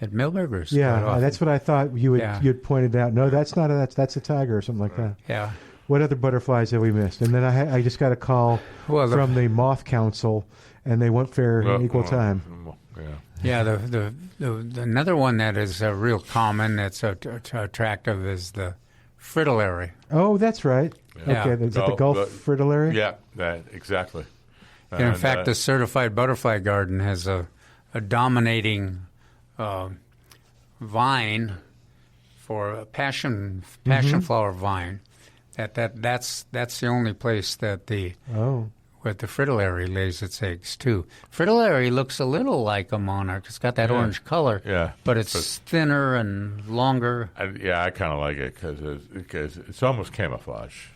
Milberger's. Yeah, that's what I thought you'd pointed out. No, that's not that's a tiger or something like that. Yeah. What other butterflies have we missed? And then I just got a call from the Moth Council, and they went fair in equal time. Yeah. The another one that is real common that's attractive is the fritillary. Oh, that's right. Yeah. Okay, is that the Gulf fritillary? Yeah, exactly. And in fact, the Certified Butterfly Garden has a dominating vine for a passion flower vine. That's the only place that where the fritillary lays its eggs too. Fritillary looks a little like a monarch. It's got that orange color, but it's thinner and longer. I kind of like it because it's almost camouflage.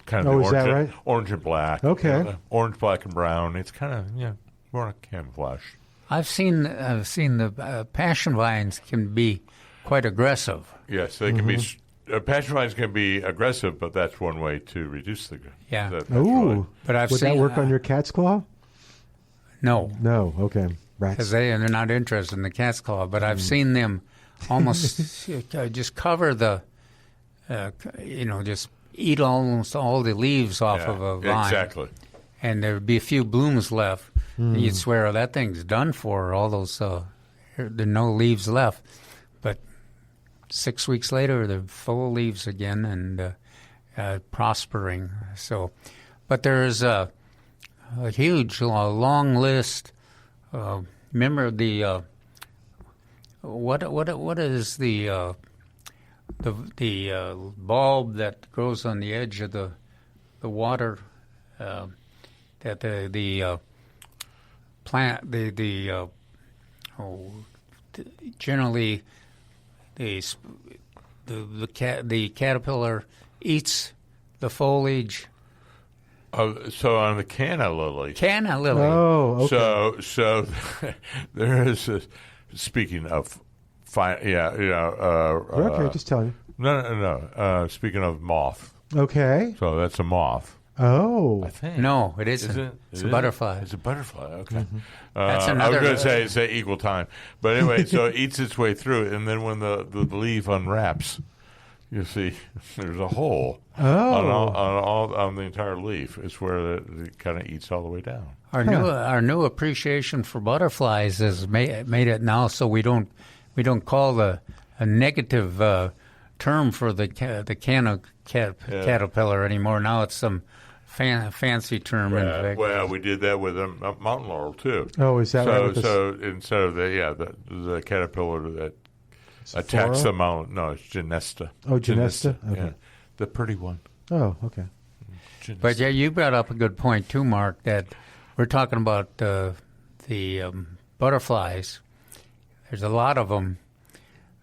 Kind of is that right? Orange and black. Okay. Orange, black, and brown. It's kind of more like camouflage. I've seen the passion vines can be quite aggressive. Yes, they can be. Passion vines can be aggressive, but that's one way to reduce the. Ooh, but would that work on your cat's claw? No. No. Okay. Rats. Because they're not interested in the cat's claw. But I've seen them almost just cover the, just eat almost all the leaves off of a vine. Exactly. And there'd be a few blooms left. And you'd swear, oh, that thing's done for. All those, there are no leaves left. But 6 weeks later, they're full of leaves again and prospering. So, but there's a huge, long list. Remember the what is the bulb that grows on the edge of the water that the plant generally the caterpillar eats the foliage. So on the canna lily. Canna lily. Oh, okay. So there is speaking of okay, just tell you. No. Speaking of moth. Okay. So that's a moth. Oh. I think. No, it isn't. It's a butterfly. It's a butterfly. Okay. That's another. I was going to say equal time, but anyway, so it eats its way through it, and then when the leaf unwraps, you see there's a hole on the entire leaf. It's where it kind of eats all the way down. Our new appreciation for butterflies has made it now so we don't call a negative term for the caterpillar anymore. Now it's some fancy term. Well, we did that with a mountain laurel too. Oh, is that right? So instead of the caterpillar that attacks the mountain, no, it's Genesta. Oh, Genesta. Okay. Yeah, the pretty one. Oh, okay. Genesta. But you brought up a good point too, Mark. That we're talking about the butterflies. There's a lot of them,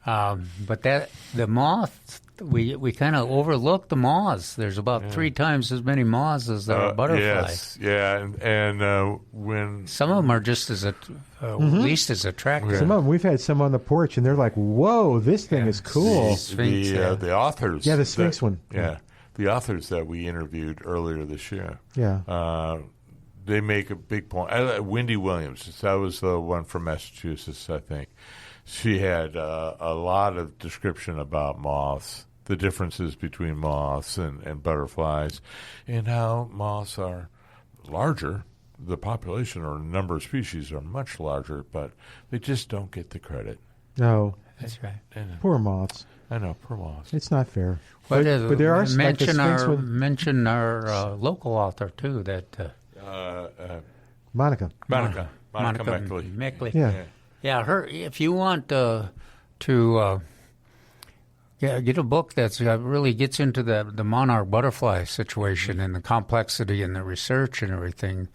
but the moths. We kind of overlook the moths. There's about 3 times as many moths as there are butterflies. Yes, and when some of them are just as at least as attractive. Some of them, we've had some on the porch, and they're like, "Whoa, this thing is cool." The authors, the Sphinx one. Yeah, the authors that we interviewed earlier this year. Yeah, they make a big point. Wendy Williams, that was the one from Massachusetts, I think. She had a lot of description about moths, the differences between moths and butterflies, and how moths are larger. The population or number of species are much larger, but they just don't get the credit. No. That's right. Poor moths. I know, poor moths. It's not fair. But there are mention our local author too. That Monica Meckley. Yeah. Her. If you want to get a book that really gets into the monarch butterfly situation and the complexity and the research and everything,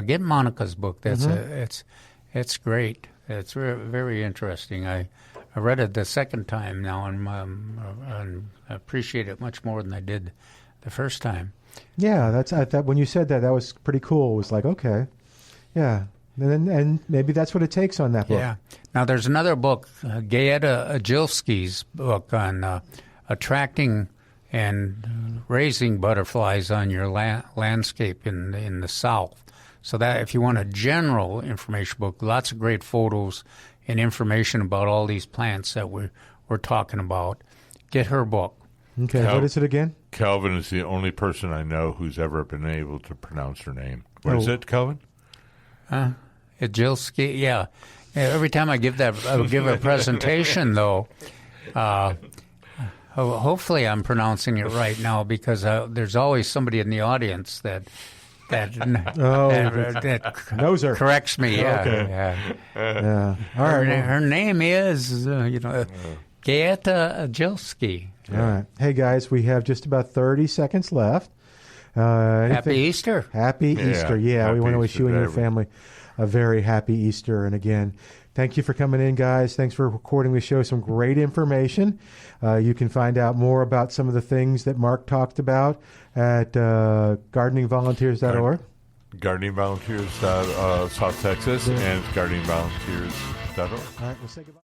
get Monica's book. That's it's great. It's very interesting. I read it the second time now and I appreciate it much more than I did the first time. Yeah, I thought when you said that was pretty cool. It was like, okay, yeah. And maybe that's what it takes on that book. Yeah. Now, there's another book, Gaeta Ajilski's book on attracting and raising butterflies on your landscape in the South. So that if you want a general information book, lots of great photos and information about all these plants that we're talking about, get her book. Okay, what is it again? Calvin is the only person I know who's ever been able to pronounce her name. What is it, Calvin? Ajilski, yeah. Every time I give a presentation, though, hopefully I'm pronouncing it right now because there's always somebody in the audience that knows her, corrects me. Yeah, okay. Yeah. All right. Her name is Gaeta Ajilski. All right. Hey guys, we have just about 30 seconds left. Happy Easter. Happy Easter. Yeah, we want to wish you and your family a very happy Easter. And again, thank you for coming in, guys. Thanks for recording the show. Some great information. You can find out more about some of the things that Mark talked about at gardeningvolunteers.org. Gardening Volunteers South Texas and gardeningvolunteers.org. All right, we'll say goodbye.